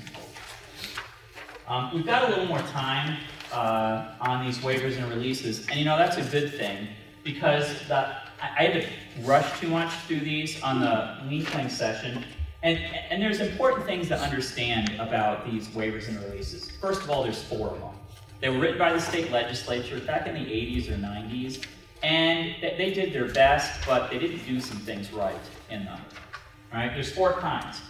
We've got a little more time on these waivers and releases, and you know that's a good thing because I had to rush too much through these on the lien claim session. And there's important things to understand about these waivers and releases. First of all, there's 4 of them. They were written by the state legislature back in the 80s or 90s, and they did their best, but they didn't do some things right in them. All right, there's 4 kinds.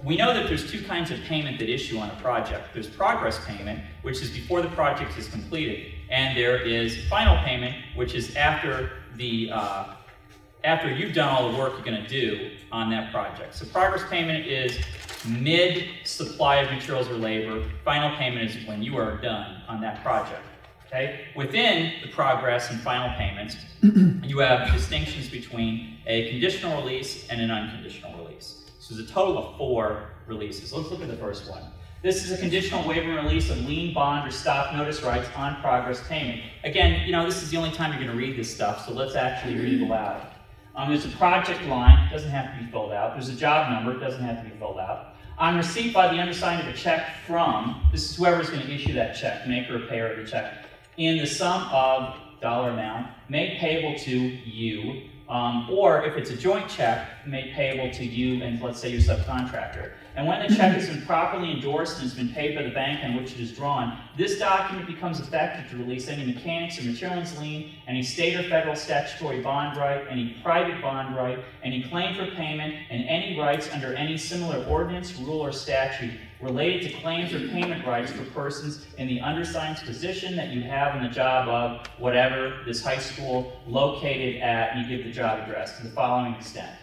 We know that there's 2 kinds of payment that issue on a project. There's progress payment, which is before the project is completed, and there is final payment, which is after you've done all the work you're going to do on that project. So progress payment is mid-supply of materials or labor. Final payment is when you are done on that project. Okay? Within the progress and final payments, you have distinctions between a conditional release and an unconditional release. So there's a total of 4 releases. Let's look at the first one. This is a conditional waiver and release of lien, bond, or stop notice rights on progress payment. Again, you know, this is the only time you're going to read this stuff, so let's actually read it aloud. There's a project line, it doesn't have to be filled out. There's a job number, it doesn't have to be filled out. On receipt by the undersigned of a check from, this is whoever's going to issue that check, maker or payer of the check, in the sum of dollar amount made payable to you, or if it's a joint check, made payable to you and let's say your subcontractor. And when the check has been properly endorsed and has been paid by the bank on which it is drawn, this document becomes effective to release any mechanics or materials lien, any state or federal statutory bond right, any private bond right, any claim for payment, and any rights under any similar ordinance, rule, or statute related to claims or payment rights for persons in the undersigned's position that you have in the job of whatever this high school located at, and you give the job address to the following extent.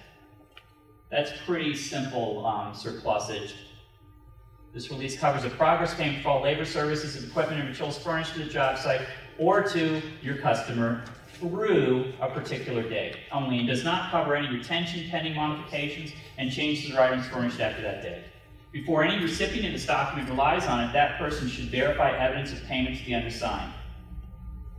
That's pretty simple surplusage. This release covers a progress payment for all labor, services, and equipment and materials furnished to the job site or to your customer through a particular date only, and does not cover any retention, pending modifications, and changes or items furnished after that date. Before any recipient of this document relies on it, that person should verify evidence of payment to the undersigned.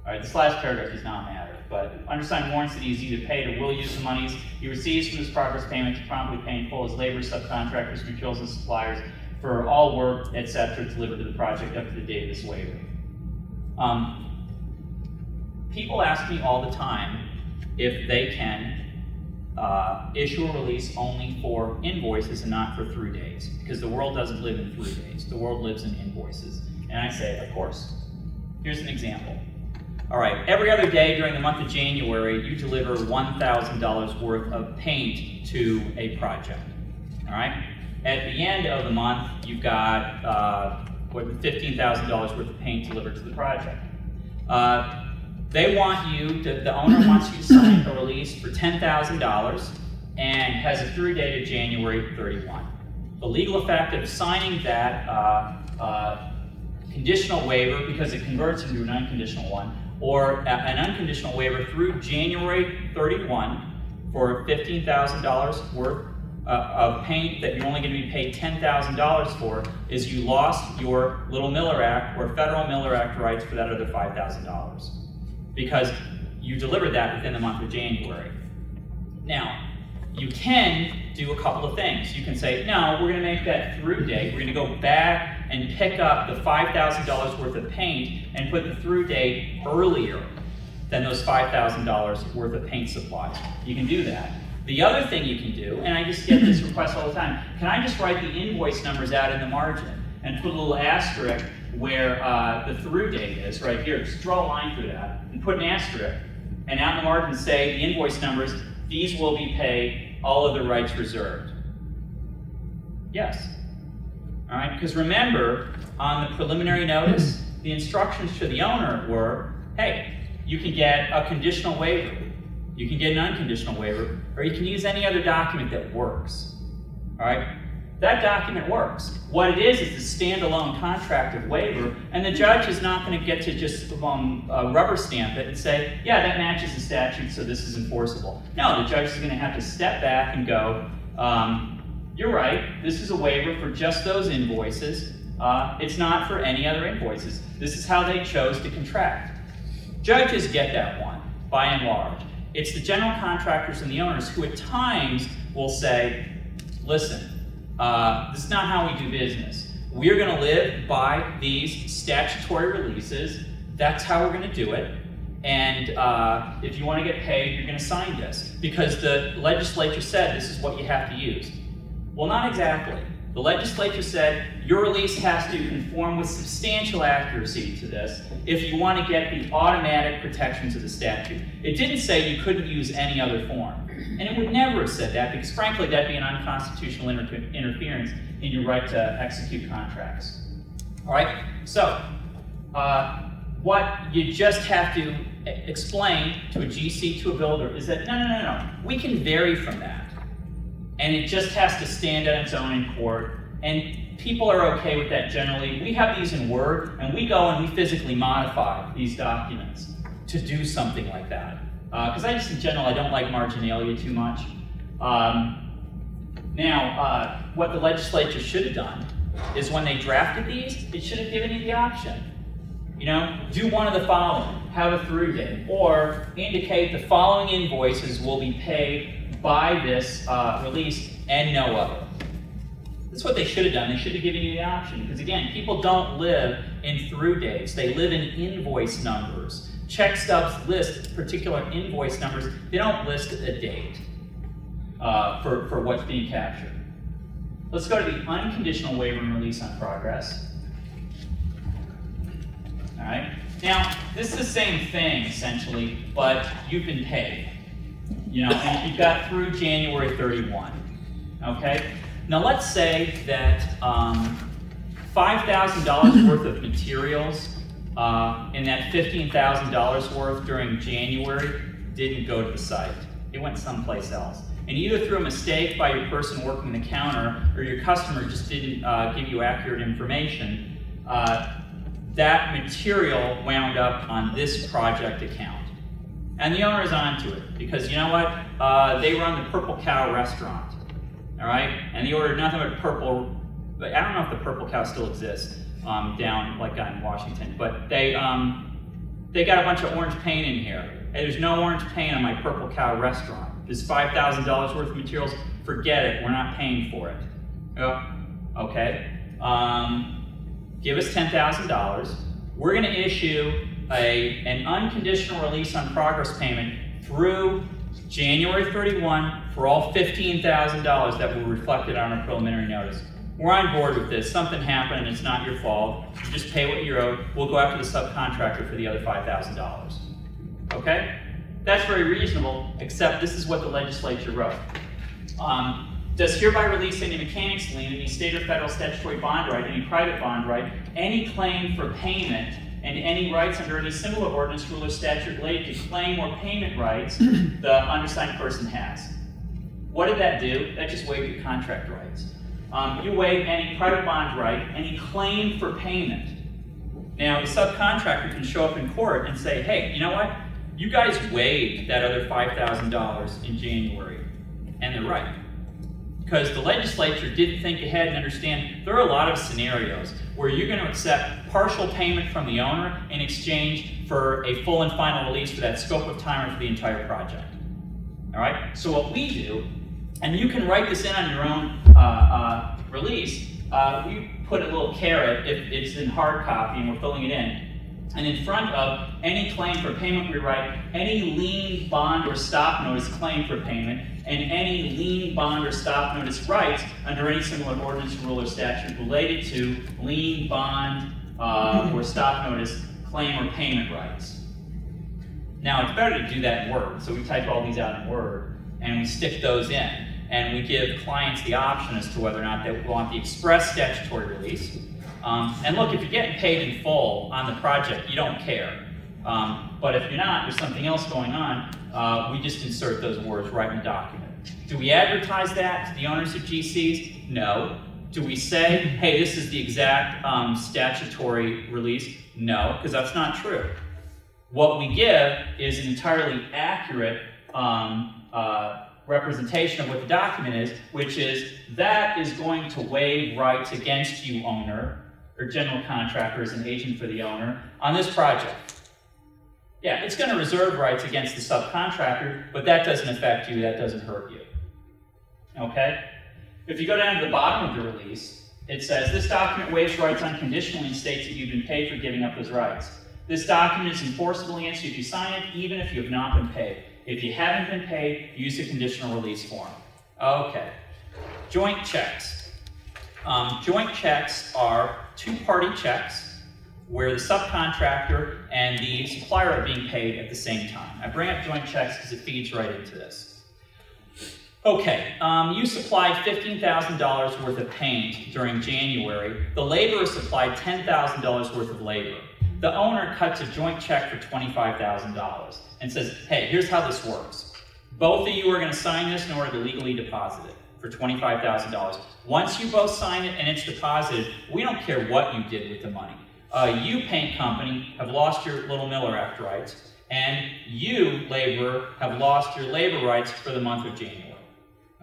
All right, this last paragraph does not matter, but undersigned warrants that he is either paid or will use the monies he receives from this progress payment to promptly pay in full his labor, subcontractors, materials, and suppliers for all work, etc., delivered to the project up to the date of this waiver. People ask me all the time if they can issue a release only for invoices and not for through days, because the world doesn't live in through days. The world lives in invoices. And I say, of course. Here's an example. All right, every other day during the month of January, you deliver $1,000 worth of paint to a project. All right? At the end of the month, you've got $15,000 worth of paint delivered to the project. They want you to, the owner wants you to sign a release for $10,000 and has a through date of January 31. The legal effect of signing that conditional waiver, because it converts into an unconditional one, or an unconditional waiver through January 31 for $15,000 worth of paint that you're only going to be paid $10,000 for, is you lost your little Miller Act or federal Miller Act rights for that other $5,000 because you delivered that within the month of January. Now, you can do a couple of things. You can say, no, we're going to make that through date. We're going to go back and pick up the $5,000 worth of paint and put the through date earlier than those $5,000 worth of paint supplies. You can do that. The other thing you can do, and I just get this request all the time, can I just write the invoice numbers out in the margin and put a little asterisk where the through date is, right here, just draw a line through that and put an asterisk, and out in the margin say the invoice numbers, these will be paid, all of the rights reserved. Yes. All right, because remember, on the preliminary notice, the instructions to the owner were, hey, you can get a conditional waiver, you can get an unconditional waiver, or you can use any other document that works. All right, that document works. What it is a standalone contracted waiver, and the judge is not going to get to just rubber stamp it and say, yeah, that matches the statute, so this is enforceable. No, the judge is going to have to step back and go, you're right, this is a waiver for just those invoices. It's not for any other invoices. This is how they chose to contract. Judges get that one, by and large. It's the general contractors and the owners who at times will say, listen, this is not how we do business. We're going to live by these statutory releases. That's how we're going to do it. And if you want to get paid, you're going to sign this. Because the legislature said this is what you have to use. Well, not exactly. The legislature said your release has to conform with substantial accuracy to this if you want to get the automatic protections of the statute. It didn't say you couldn't use any other form. And it would never have said that because, frankly, that'd be an unconstitutional interference in your right to execute contracts. All right? So, what you just have to explain to a GC, to a builder, is that no, we can vary from that. And it just has to stand on its own in court. And people are okay with that generally. We have these in Word, and we go and we physically modify these documents to do something like that. Because I just, in general, I don't like marginalia too much. What the legislature should have done is when they drafted these, it should have given you the option. You know, do one of the following, have a through date, or indicate the following invoices will be paid by this release and no other. That's what they should have done. They should have given you the option. Because again, people don't live in through dates. They live in invoice numbers. Check stubs list particular invoice numbers. They don't list a date for what's being captured. Let's go to the unconditional waiver and release on progress. All right. Now, this is the same thing, essentially, but you've been paid. You know, and you've got through January 31. Okay? Now, let's say that $5,000 worth of materials and that $15,000 worth during January didn't go to the site. It went someplace else. And either through a mistake by your person working the counter or your customer just didn't give you accurate information, that material wound up on this project account. And the owner is onto it because you know what? They run the Purple Cow restaurant, all right? And they ordered nothing but purple, but I don't know if the Purple Cow still exists down like in Washington, but they got a bunch of orange paint in here. Hey, there's no orange paint on my Purple Cow restaurant. This $5,000 worth of materials, forget it, we're not paying for it. Oh, okay. Give us $10,000. We're going to issue an unconditional release on progress payment through January 31 for all $15,000 that were reflected on our preliminary notice. We're on board with this. Something happened and it's not your fault. You just pay what you're owed. We'll go after the subcontractor for the other $5,000. Okay? That's very reasonable, except this is what the legislature wrote. Does hereby release any mechanics lien, any state or federal statutory bond right, any private bond right, any claim for payment, and any rights under any similar ordinance, rule, or statute related to claim or payment rights the undersigned person has. What did that do? That just waived your contract rights. You waive any private bond right, any claim for payment. Now, the subcontractor can show up in court and say, hey, you know what? You guys waived that other $5,000 in January. And they're right. Because the legislature didn't think ahead and understand there are a lot of scenarios where you're going to accept partial payment from the owner in exchange for a full and final release for that scope of time or for the entire project. All right? So what we do, and you can write this in on your own release, we put a little caret if it's in hard copy and we're filling it in. And in front of any claim for payment, we write any lien, bond, or stop notice claim for payment, and any lien, bond, or stop notice rights under any similar ordinance, rule, or statute related to lien, bond, or stop notice claim or payment rights. Now, it's better to do that in Word, so we type all these out in Word, and we stick those in, and we give clients the option as to whether or not they want the express statutory release. And look, if you're getting paid in full on the project, you don't care. But if you're not, there's something else going on, we just insert those words right in the document. Do we advertise that to the owners of GCs? No. Do we say, hey, this is the exact statutory release? No, because that's not true. What we give is an entirely accurate representation of what the document is, which is that is going to waive rights against you, owner, or general contractor as an agent for the owner, on this project. Yeah, it's going to reserve rights against the subcontractor, but that doesn't affect you, that doesn't hurt you. Okay? If you go down to the bottom of the release, it says, this document waives rights unconditionally and states that you've been paid for giving up those rights. This document is enforceable against you if you sign it, even if you have not been paid. If you haven't been paid, use the conditional release form. Okay. joint checks. Joint checks are two-party checks where the subcontractor and the supplier are being paid at the same time. I bring up joint checks because it feeds right into this. Okay, you supplied $15,000 worth of paint during January. The laborer supplied $10,000 worth of labor. The owner cuts a joint check for $25,000 and says, hey, here's how this works. Both of you are going to sign this in order to legally deposit it for $25,000. Once you both sign it and it's deposited, we don't care what you did with the money. You, paint company, have lost your Little Miller Act rights, and you, laborer, have lost your labor rights for the month of January.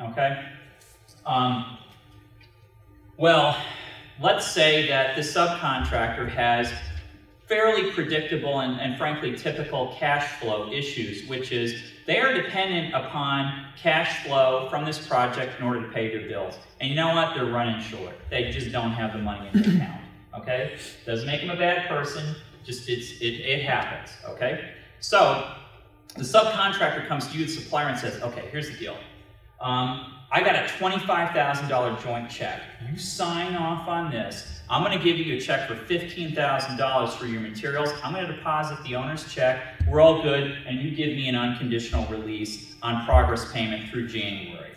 Okay? Well, let's say that the subcontractor has fairly predictable and frankly typical cash flow issues, which is they are dependent upon cash flow from this project in order to pay their bills. And you know what? They're running short. They just don't have the money in their account. Okay? Doesn't make them a bad person, just it happens. Okay? So the subcontractor comes to you, the supplier, and says, okay, here's the deal. I got a $25,000 joint check. You sign off on this. I'm going to give you a check for $15,000 for your materials. I'm going to deposit the owner's check. We're all good, and you give me an unconditional release on progress payment through January.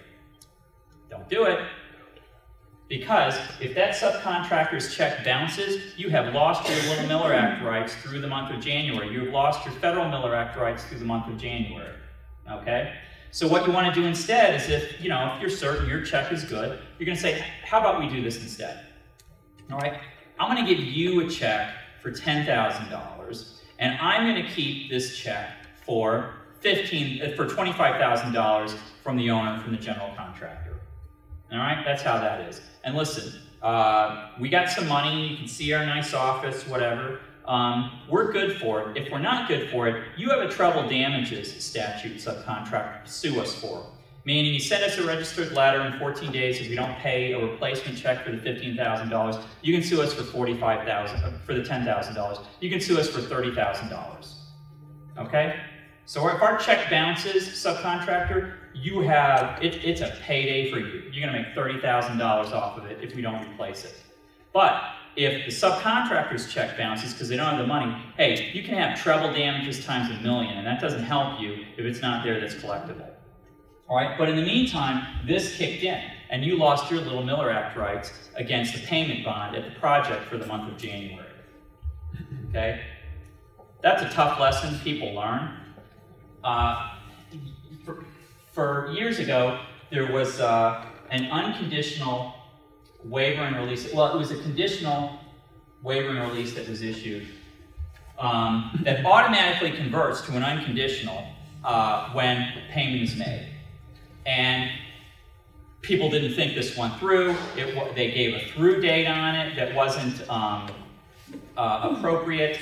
Don't do it. Because if that subcontractor's check bounces, you have lost your Little Miller Act rights through the month of January. You have lost your Federal Miller Act rights through the month of January. Okay? So what you want to do instead is if you're certain your check is good, you're going to say, how about we do this instead? All right? I'm going to give you a check for $10,000, and I'm going to keep this check for $25,000 from the owner, from the general contractor. All right? That's how that is. And listen, we got some money. You can see our nice office, whatever. We're good for it. If we're not good for it, you have a treble damages statute subcontractor to sue us for. Meaning you send us a registered letter in 14 days if we don't pay a replacement check for the $15,000. You can sue us for $45,000 for the $10,000. You can sue us for $30,000. Okay? So if our check bounces, subcontractor, you have it's a payday for you. You're going to make $30,000 off of it if we don't replace it. But if the subcontractor's check bounces because they don't have the money, hey, you can have treble damages times $1 million, and that doesn't help you if it's not there that's collectible. All right, but in the meantime, this kicked in, and you lost your Little Miller Act rights against the payment bond at the project for the month of January. Okay? That's a tough lesson people learn. For years ago, there was an unconditional waiver and release. Well, it was a conditional waiver and release that was issued that automatically converts to an unconditional when payment is made. And people didn't think this went through. They gave a through date on it that wasn't appropriate.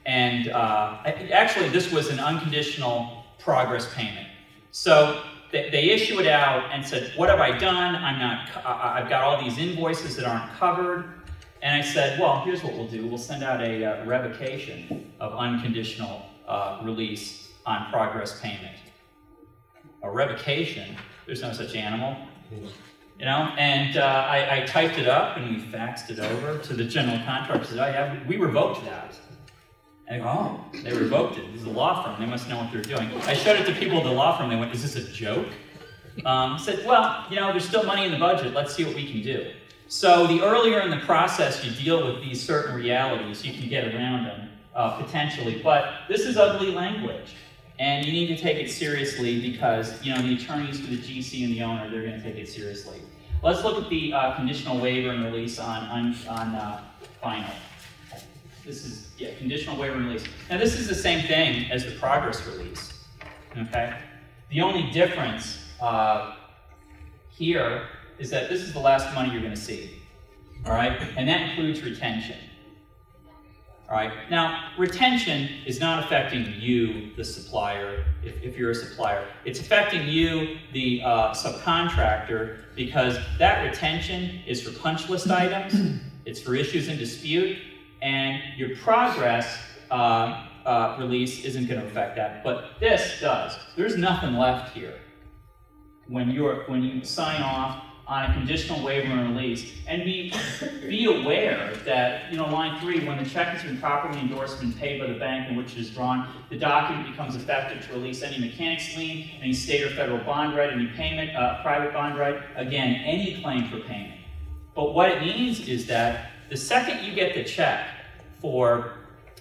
And actually, this was an unconditional progress payment. So they issue it out and said, what have I done? I've got all these invoices that aren't covered. And I said, well, here's what we'll do. We'll send out a revocation of unconditional release on progress payment. A revocation? There's no such animal. You know, and I typed it up and we faxed it over to the general contractor. Said, we revoked that. And they go, oh, they revoked it. This is a law firm. They must know what they're doing. I showed it to people at the law firm. They went, is this a joke? Said, well, there's still money in the budget. Let's see what we can do. So the earlier in the process you deal with these certain realities, you can get around them potentially. But this is ugly language. And you need to take it seriously because, the attorneys for the GC and the owner, they're going to take it seriously. Let's look at the conditional waiver and release on final. This is, conditional waiver and release. Now this is the same thing as the progress release, okay? The only difference here is that this is the last money you're going to see, all right? And that includes retention, all right? Now, retention is not affecting you, the supplier, if you're a supplier. It's affecting you, the subcontractor, because that retention is for punch list items, it's for issues in dispute, and your progress release isn't going to affect that, but this does. There's nothing left here when you sign off on a conditional waiver and release. And be aware that, line 3, when the check has been properly endorsed and paid by the bank in which it is drawn, the document becomes effective to release any mechanics lien, any state or federal bond right, any payment, private bond right, again, any claim for payment. But what it means is that the second you get the check for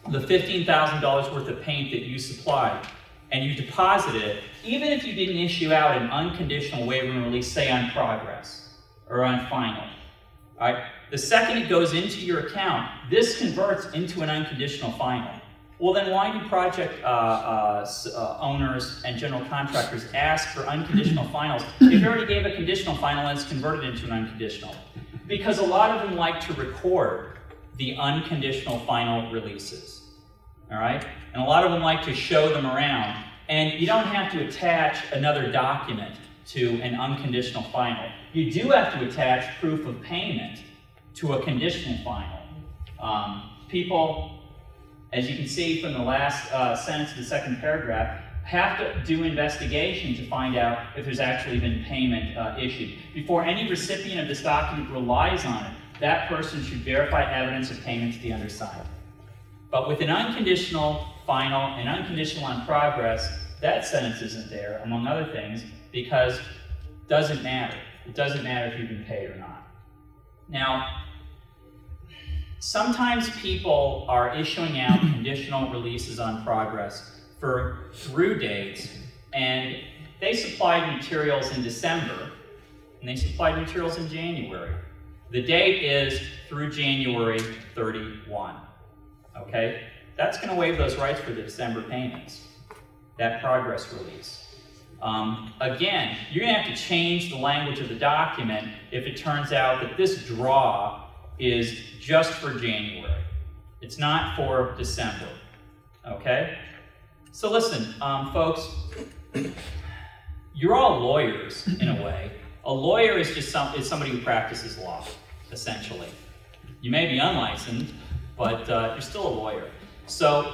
the $15,000 worth of paint that you supplied, and you deposit it, even if you didn't issue out an unconditional waiver and release, say on progress or on final, all right? The second it goes into your account, this converts into an unconditional final. Well, then why do project owners and general contractors ask for unconditional finals if you already gave a conditional final and it's converted into an unconditional? Because a lot of them like to record the unconditional final releases. All right? And a lot of them like to show them around. And you don't have to attach another document to an unconditional final. You do have to attach proof of payment to a conditional final. People, as you can see from the last sentence of the second paragraph, have to do investigation to find out if there's actually been payment issued. Before any recipient of this document relies on it, that person should verify evidence of payment to the undersigned. But with an unconditional final and unconditional on progress, that sentence isn't there, among other things, because it doesn't matter. It doesn't matter if you've been paid or not. Now, sometimes people are issuing out conditional releases on progress for through dates, and they supplied materials in December, and they supplied materials in January. The date is through January 31. Okay? That's going to waive those rights for the December payments, that progress release. Again, you're going to have to change the language of the document if it turns out that this draw is just for January. It's not for December. Okay? So listen, folks, you're all lawyers in a way. A lawyer is just somebody who practices law, essentially. You may be unlicensed, but you're still a lawyer. So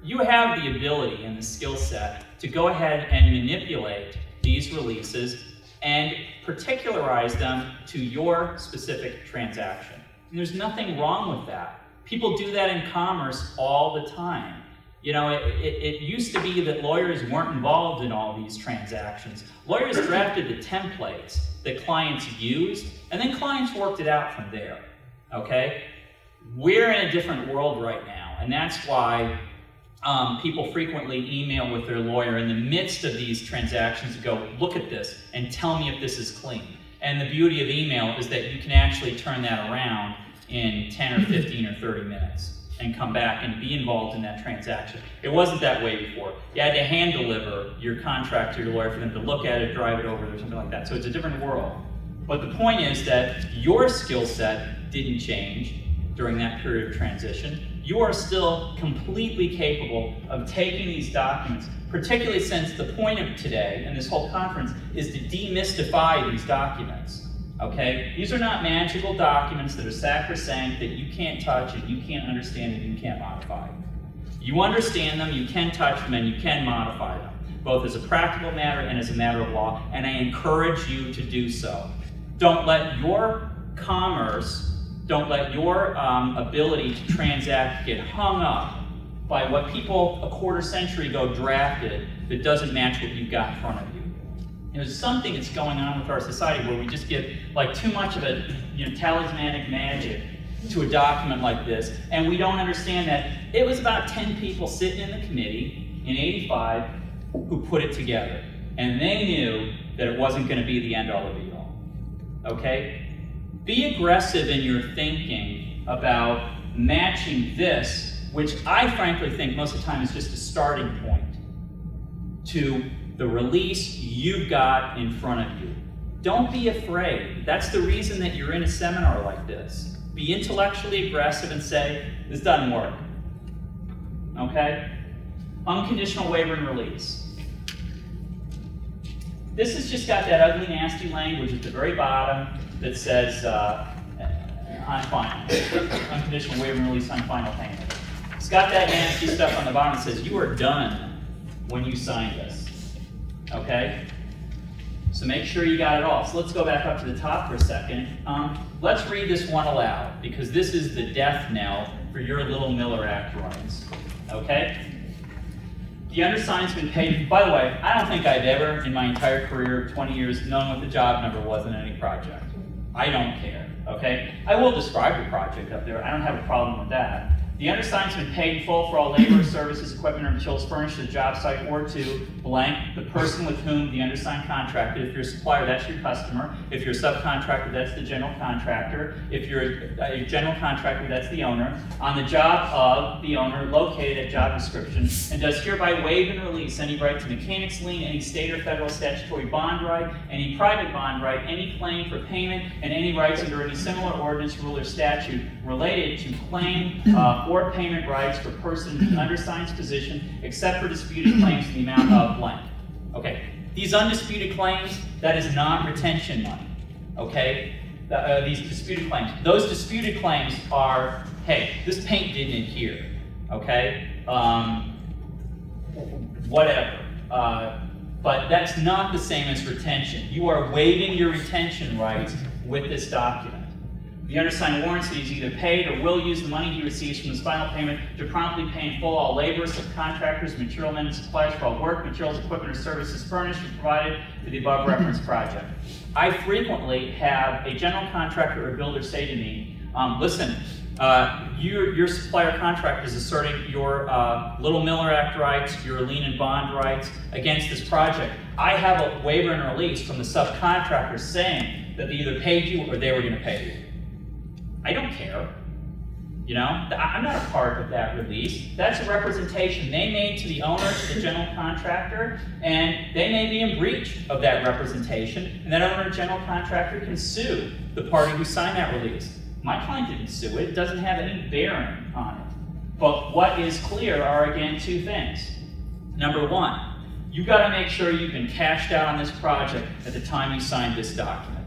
you have the ability and the skill set to go ahead and manipulate these releases and particularize them to your specific transaction. And there's nothing wrong with that. People do that in commerce all the time. It used to be that lawyers weren't involved in all these transactions. Lawyers drafted the templates that clients used, and then clients worked it out from there, okay? We're in a different world right now, and that's why people frequently email with their lawyer in the midst of these transactions to go, look at this and tell me if this is clean. And the beauty of email is that you can actually turn that around in 10 or 15 or 30 minutes and come back and be involved in that transaction. It wasn't that way before. You had to hand deliver your contract to your lawyer for them to look at it, drive it over, or something like that. So it's a different world. But the point is that your skill set didn't change during that period of transition. You are still completely capable of taking these documents, particularly since the point of today and this whole conference is to demystify these documents. Okay? These are not magical documents that are sacrosanct that you can't touch and you can't understand and you can't modify. You understand them, you can touch them, and you can modify them, both as a practical matter and as a matter of law, and I encourage you to do so. Don't let your commerce, don't let your ability to transact get hung up by what people a quarter century ago drafted that doesn't match what you've got in front of you. There's something that's going on with our society where we just give like too much of a talismanic magic to a document like this, and we don't understand that it was about 10 people sitting in the committee in '85 who put it together, and they knew that it wasn't going to be the end-all or be-all. Okay? Be aggressive in your thinking about matching this, which I frankly think most of the time is just a starting point, to the release you've got in front of you. Don't be afraid. That's the reason that you're in a seminar like this. Be intellectually aggressive and say, this doesn't work. Okay? Unconditional waiver and release. This has just got that ugly, nasty language at the very bottom that says on final. Unconditional waiver and release on final payment. It's got that nasty stuff on the bottom that says you are done when you sign this. Okay? So make sure you got it all. So let's go back up to the top for a second. Let's read this one aloud, because this is the death knell for your little Miller Act rights. Okay? The undersigned's been paid. By the way, I don't think I've ever, in my entire career, 20 years, known what the job number was in any project. I don't care, okay? I will describe the project up there. I don't have a problem with that. The undersigned's been paid in full for all labor, services, equipment, or materials furnished to the job site or to blank, the person with whom the undersigned contracted. If you're a supplier, that's your customer. If you're a subcontractor, that's the general contractor. If you're a general contractor, that's the owner. On the job of the owner, located at job description, and does hereby waive and release any right to mechanics lien, any state or federal statutory bond right, any private bond right, any claim for payment, and any rights under any similar ordinance, rule, or statute related to claim or payment rights for persons in the undersigned's position, except for disputed claims in the amount of blank. Okay, these undisputed claims, that is non-retention money. Okay, these disputed claims. Those disputed claims are, hey, this paint didn't adhere. Okay, whatever. But that's not the same as retention. You are waiving your retention rights with this document. The undersigned warrants that he's either paid or will use the money he receives from his final payment to promptly pay in full all laborers, subcontractors, material men, and suppliers for all work, materials, equipment, or services furnished and provided for the above referenced project. I frequently have a general contractor or builder say to me, listen, your supplier contractor is asserting your Little Miller Act rights, your lien and bond rights against this project. I have a waiver and release from the subcontractor saying that they either paid you or they were going to pay you. I don't care. You know, I'm not a part of that release. That's a representation they made to the owner, to the general contractor, and they may be in breach of that representation, and that owner or general contractor can sue the party who signed that release. My client didn't sue it. It doesn't have any bearing on it. But what is clear are, again, two things. Number one, you've got to make sure you've been cashed out on this project at the time you signed this document.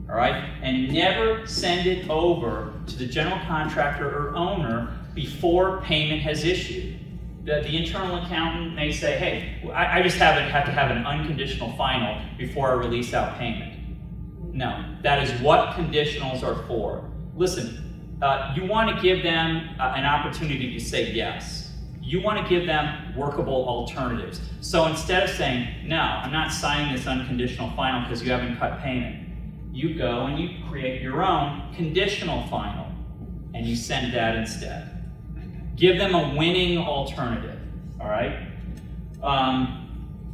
All right? And never send it over to the general contractor or owner before payment has issued. The internal accountant may say, hey, I just have to have an unconditional final before I release out payment. No, that is what conditionals are for. Listen, you want to give them an opportunity to say yes. You want to give them workable alternatives. So instead of saying, no, I'm not signing this unconditional final because you haven't cut payment, you go and you create your own conditional final, and you send that instead. Give them a winning alternative, all right?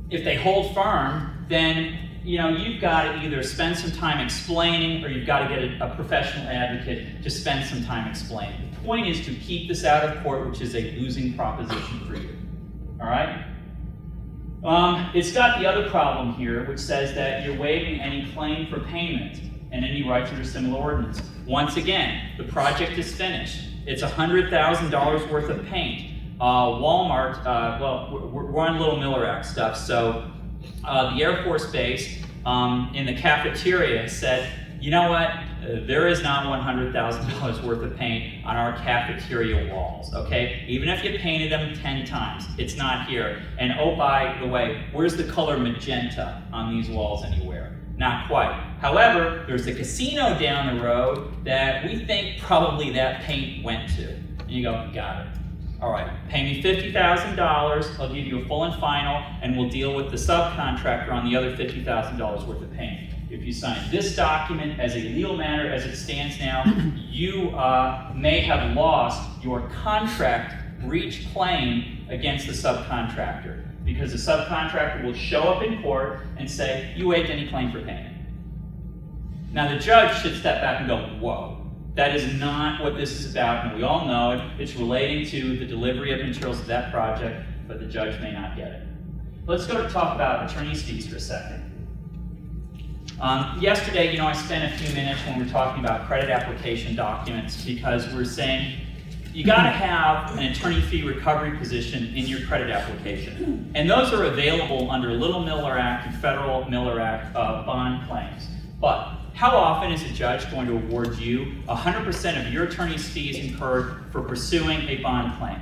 If they hold firm, then you've got to either spend some time explaining, or you've got to get a professional advocate to spend some time explaining. The point is to keep this out of court, which is a losing proposition for you, all right? It's got the other problem here, which says that you're waiving any claim for payment and any rights under similar ordinance. Once again, the project is finished. It's $100,000 worth of paint. Walmart, well, we're on Little Miller Act stuff, so the Air Force Base in the cafeteria said, you know what, there is not $100,000 worth of paint on our cafeteria walls, okay? Even if you painted them 10 times, it's not here. And oh, by the way, where's the color magenta on these walls anywhere? Not quite. However, there's a casino down the road that we think probably that paint went to. And you go, got it. All right, pay me $50,000, I'll give you a full and final, and we'll deal with the subcontractor on the other $50,000 worth of paint. If you sign this document as a legal matter as it stands now, you may have lost your contract breach claim against the subcontractor, because the subcontractor will show up in court and say, you waived any claim for payment. Now the judge should step back and go, whoa, that is not what this is about, and we all know it. It's relating to the delivery of materials to that project, but the judge may not get it. Let's go to talk about attorney's fees for a second. Yesterday, I spent a few minutes when we were talking about credit application documents, because we're saying you got to have an attorney fee recovery position in your credit application. And those are available under Little Miller Act and Federal Miller Act bond claims. But how often is a judge going to award you 100% of your attorney's fees incurred for pursuing a bond claim?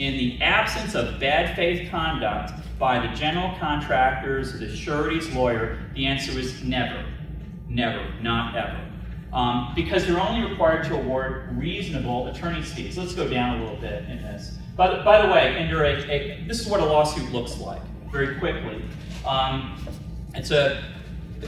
in the absence of bad faith conduct by the general contractors, the surety's lawyer, the answer is never. Never, not ever. Because they're only required to award reasonable attorney's fees. Let's go down a little bit in this. By the way, under this is what a lawsuit looks like, very quickly.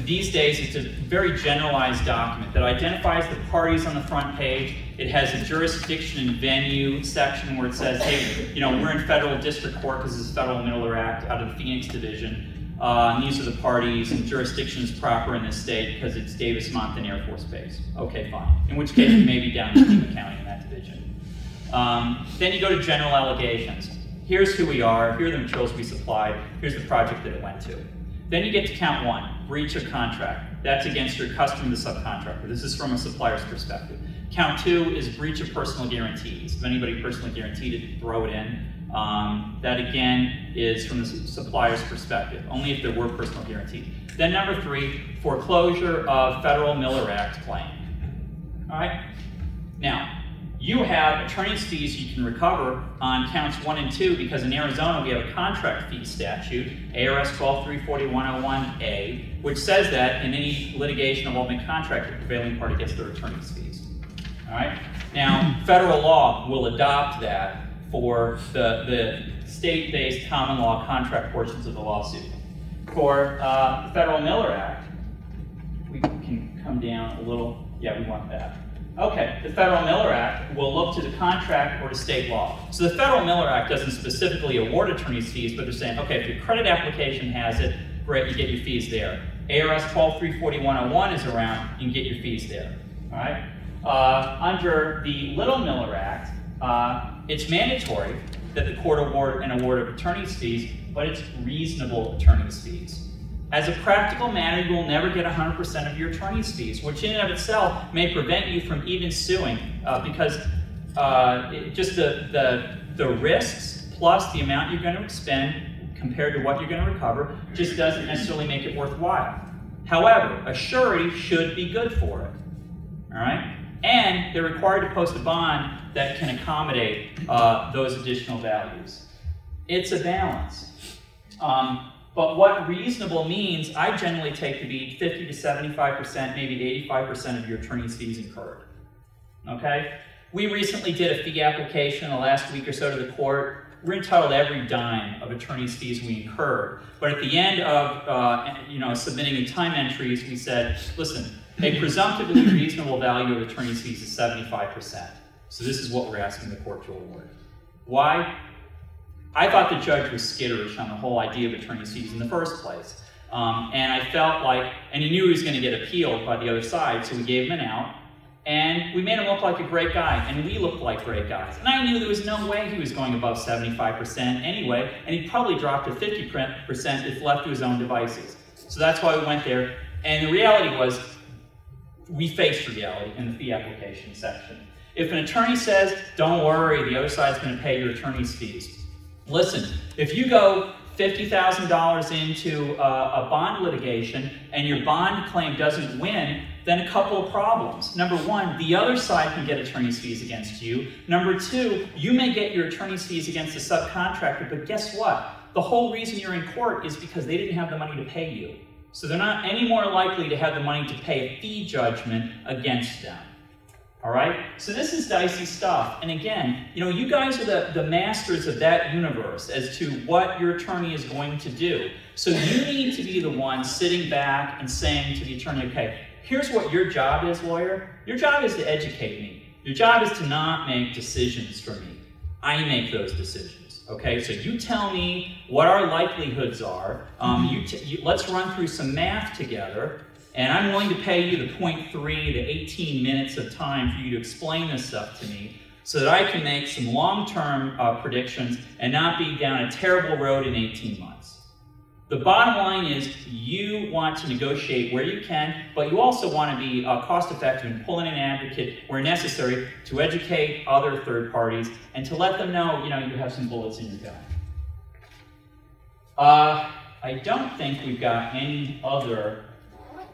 These days, it's a very generalized document that identifies the parties on the front page. It has a jurisdiction and venue section where it says, hey, we're in federal district court because this is Federal Miller Act out of the Phoenix Division. And these are the parties, and jurisdiction is proper in this state because it's Davis-Monthan Air Force Base. Okay, fine. In which case, you may be down in Pima County in that division. Then you go to general allegations. Here's who we are. Here are the materials we supplied. Here's the project that it went to. Then you get to count 1, breach of contract. That's against your customer, the subcontractor. This is from a supplier's perspective. Count 2 is breach of personal guarantees. If anybody personally guaranteed it, throw it in. That again is from the supplier's perspective, only if there were personal guarantees. Then number 3, foreclosure of Federal Miller Act claim. All right? Now, you have attorney's fees you can recover on counts 1 and 2 because in Arizona we have a contract fee statute, ARS 12-341-01A, which says that in any litigation involving contract, the prevailing party gets their attorney's fees. All right? Now, federal law will adopt that for the state-based common law contract portions of the lawsuit. For the Federal Miller Act, we can come down a little. Yeah, we want that. Okay, the Federal Miller Act will look to the contract or to state law. So the Federal Miller Act doesn't specifically award attorney's fees, but they're saying, okay, if your credit application has it, great, you get your fees there. ARS 12-341-01 is around, you can get your fees there. All right? Under the Little Miller Act, it's mandatory that the court award an award of attorney's fees, but it's reasonable attorney's fees. As a practical matter, you will never get 100% of your attorney's fees, which in and of itself may prevent you from even suing because just the risks plus the amount you're going to expend compared to what you're going to recover just doesn't necessarily make it worthwhile. However, a surety should be good for it. All right? And they're required to post a bond that can accommodate those additional values. It's a balance. But what reasonable means, I generally take to be 50 to 75%, maybe 85% of your attorney's fees incurred. Okay? We recently did a fee application the last week or so to the court. We're entitled to every dime of attorney's fees we incurred. But at the end of submitting the time entries, we said, listen, a presumptively reasonable value of attorney's fees is 75%. So this is what we're asking the court to award. Why? I thought the judge was skitterish on the whole idea of attorney's fees in the first place. And I felt like, and he knew he was going to get appealed by the other side, so we gave him an out. And we made him look like a great guy, and we looked like great guys. And I knew there was no way he was going above 75% anyway, and he'd probably drop to 50% if left to his own devices. So that's why we went there. And the reality was, we faced reality in the fee application section. If an attorney says, don't worry, the other side's going to pay your attorney's fees. Listen, if you go $50,000 into a bond litigation and your bond claim doesn't win, then a couple of problems. Number 1, the other side can get attorney's fees against you. Number 2, you may get your attorney's fees against the subcontractor, but guess what? The whole reason you're in court is because they didn't have the money to pay you. So they're not any more likely to have the money to pay a fee judgment against them. All right? So this is dicey stuff. And again, you guys are the masters of that universe as to what your attorney is going to do. So you need to be the one sitting back and saying to the attorney, okay, here's what your job is, lawyer. Your job is to educate me. Your job is to not make decisions for me. I make those decisions. Okay, so you tell me what our likelihoods are. Let's run through some math together. And I'm willing to pay you the 0.3 to 18 minutes of time for you to explain this stuff to me so that I can make some long-term predictions and not be down a terrible road in 18 months. The bottom line is you want to negotiate where you can, but you also want to be cost-effective and pull in an advocate where necessary to educate other third parties and to let them know, you have some bullets in your gun. I don't think we've got any other...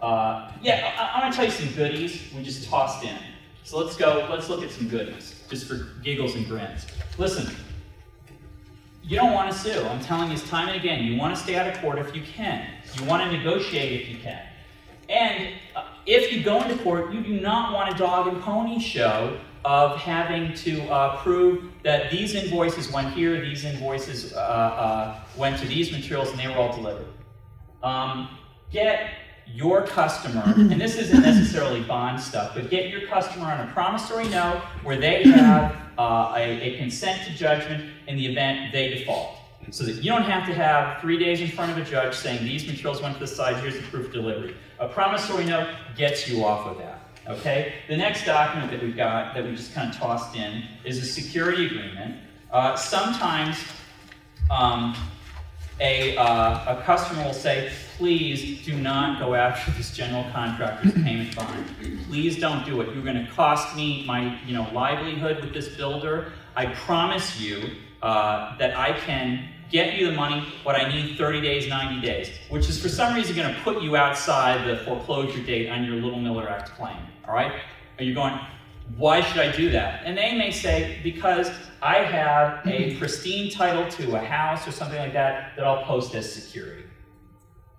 I'm going to tell you some goodies we just tossed in. So let's look at some goodies, just for giggles and grins. Listen, You don't want to sue. I'm telling you this time and again. You want to stay out of court if you can. You want to negotiate if you can. And if you go into court, you do not want a dog and pony show of having to prove that these invoices went here, these invoices went to these materials, and they were all delivered. Get your customer, and this isn't necessarily bond stuff, but get your customer on a promissory note where they have a consent to judgment in the event they default. So that you don't have to have 3 days in front of a judge saying these materials went to the side, here's the proof of delivery. A promissory note gets you off of that. Okay? The next document that we've got, that we just kind of tossed in, is a security agreement. Sometimes a customer will say, please do not go after this general contractor's payment bond. Please don't do it. You're going to cost me my livelihood with this builder. I promise you that I can get you the money, but I need 30 days, 90 days, which is for some reason going to put you outside the foreclosure date on your Little Miller Act claim. All right? And you're going, why should I do that? And they may say, because I have a pristine title to a house or something like that that I'll post as security.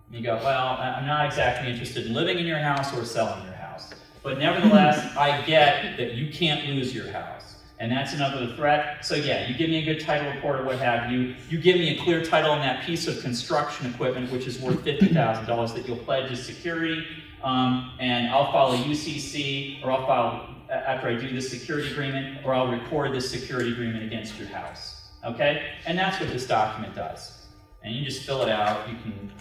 And you go, well, I'm not exactly interested in living in your house or selling your house. But nevertheless, I get that you can't lose your house. And that's another threat. So yeah, you give me a good title report or what have you. You give me a clear title on that piece of construction equipment, which is worth $50,000 that you'll pledge as security. And I'll file a UCC, or I'll file, after I do this security agreement, or I'll record this security agreement against your house. Okay? And that's what this document does. And you just fill it out. You can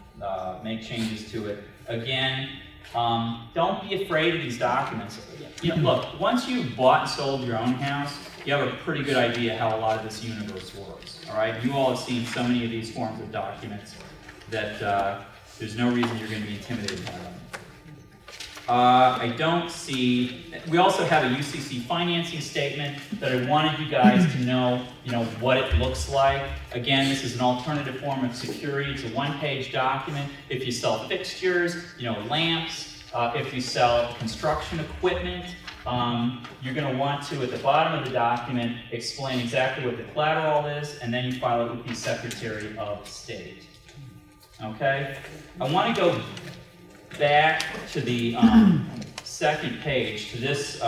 make changes to it. Again, don't be afraid of these documents. Look, once you've bought and sold your own house, you have a pretty good idea how a lot of this universe works. All right? You all have seen so many of these forms of documents that there's no reason you're going to be intimidated by them. I don't see, we also have a UCC financing statement that I wanted you guys to know, what it looks like. Again, this is an alternative form of security. It's a one-page document. If you sell fixtures, lamps, if you sell construction equipment, you're going to want to, at the bottom of the document, explain exactly what the collateral is, and then you file it with the Secretary of State. Okay? I want to go back to the second page, to this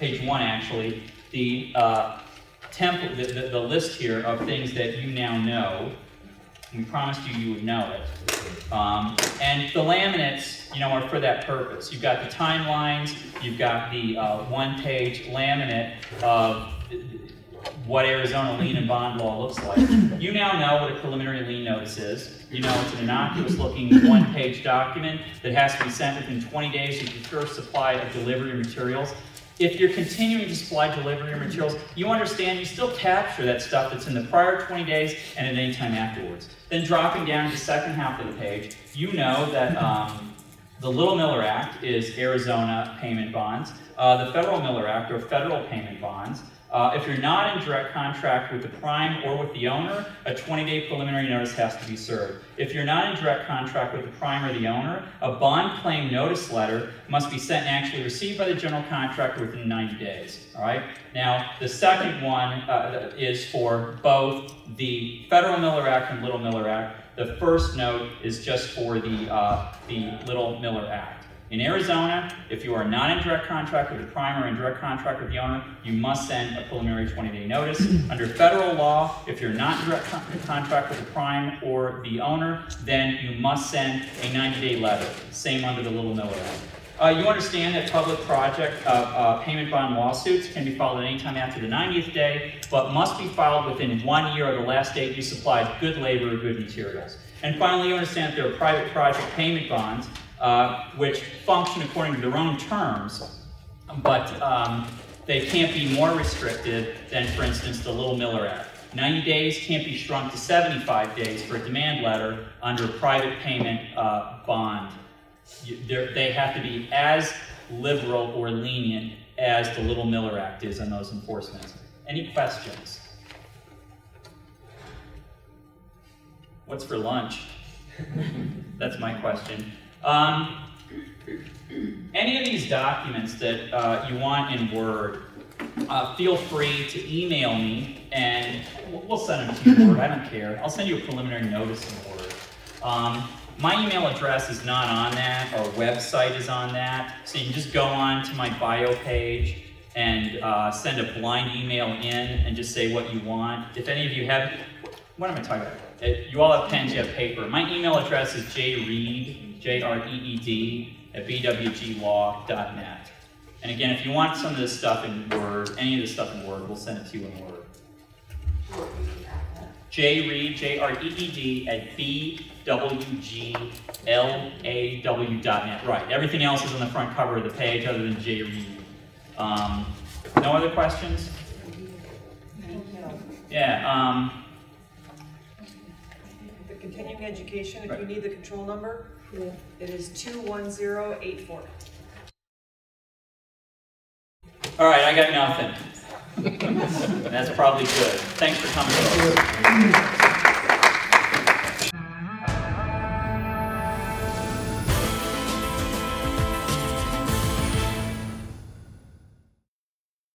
page 1 actually, the template, the list here of things that you now know. We promised you would know it. And the laminates, are for that purpose. You've got the timelines, you've got the one-page laminate of what Arizona lien and bond law looks like. You now know what a preliminary lien notice is. It's an innocuous-looking one-page document that has to be sent within 20 days of your first supply of delivery materials. If you're continuing to supply delivery materials, you understand you still capture that stuff that's in the prior 20 days and at any time afterwards. Then dropping down to the second half of the page, you know that the Little Miller Act is Arizona payment bonds. The Federal Miller Act are federal payment bonds. If you're not in direct contract with the prime or with the owner, a 20-day preliminary notice has to be served. If you're not in direct contract with the prime or the owner, a bond claim notice letter must be sent and actually received by the general contractor within 90 days. All right? Now, the second one is for both the Federal Miller Act and Little Miller Act. The first note is just for the Little Miller Act. In Arizona, if you are not in direct contract with the prime or in direct contract with the owner, you must send a preliminary 20-day notice. Under federal law, if you're not in direct contract with the prime or the owner, then you must send a 90-day letter. Same under the Little Miller Act. You understand that public project payment bond lawsuits can be filed at any time after the 90th day, but must be filed within 1 year of the last date you supplied good labor or good materials. And finally, you understand that there are private project payment bonds which function according to their own terms, but they can't be more restricted than, for instance, the Little Miller Act. 90 days can't be shrunk to 75 days for a demand letter under a private payment bond. They have to be as liberal or lenient as the Little Miller Act is on those enforcements. Any questions? What's for lunch? That's my question. Any of these documents that you want in Word, feel free to email me, and we'll send them to you in Word. I don't care. I'll send you a preliminary notice in Word. My email address is not on that. Our website is on that. So you can just go on to my bio page and send a blind email in and just say what you want. If any of you have, what am I talking about? You all have pens, you have paper. My email address is jreed, J-R-E-E-D, at bwglaw.net. And again, if you want some of this stuff in Word, any of this stuff in Word, we'll send it to you in Word. jreed, J-R-E-E-D, at bwglaw.net. Right, everything else is on the front cover of the page other than jreed. No other questions? Yeah. The continuing education, if Right. you need the control number, it is 21084. All right, I got nothing. That's probably good. Thanks for coming, folks.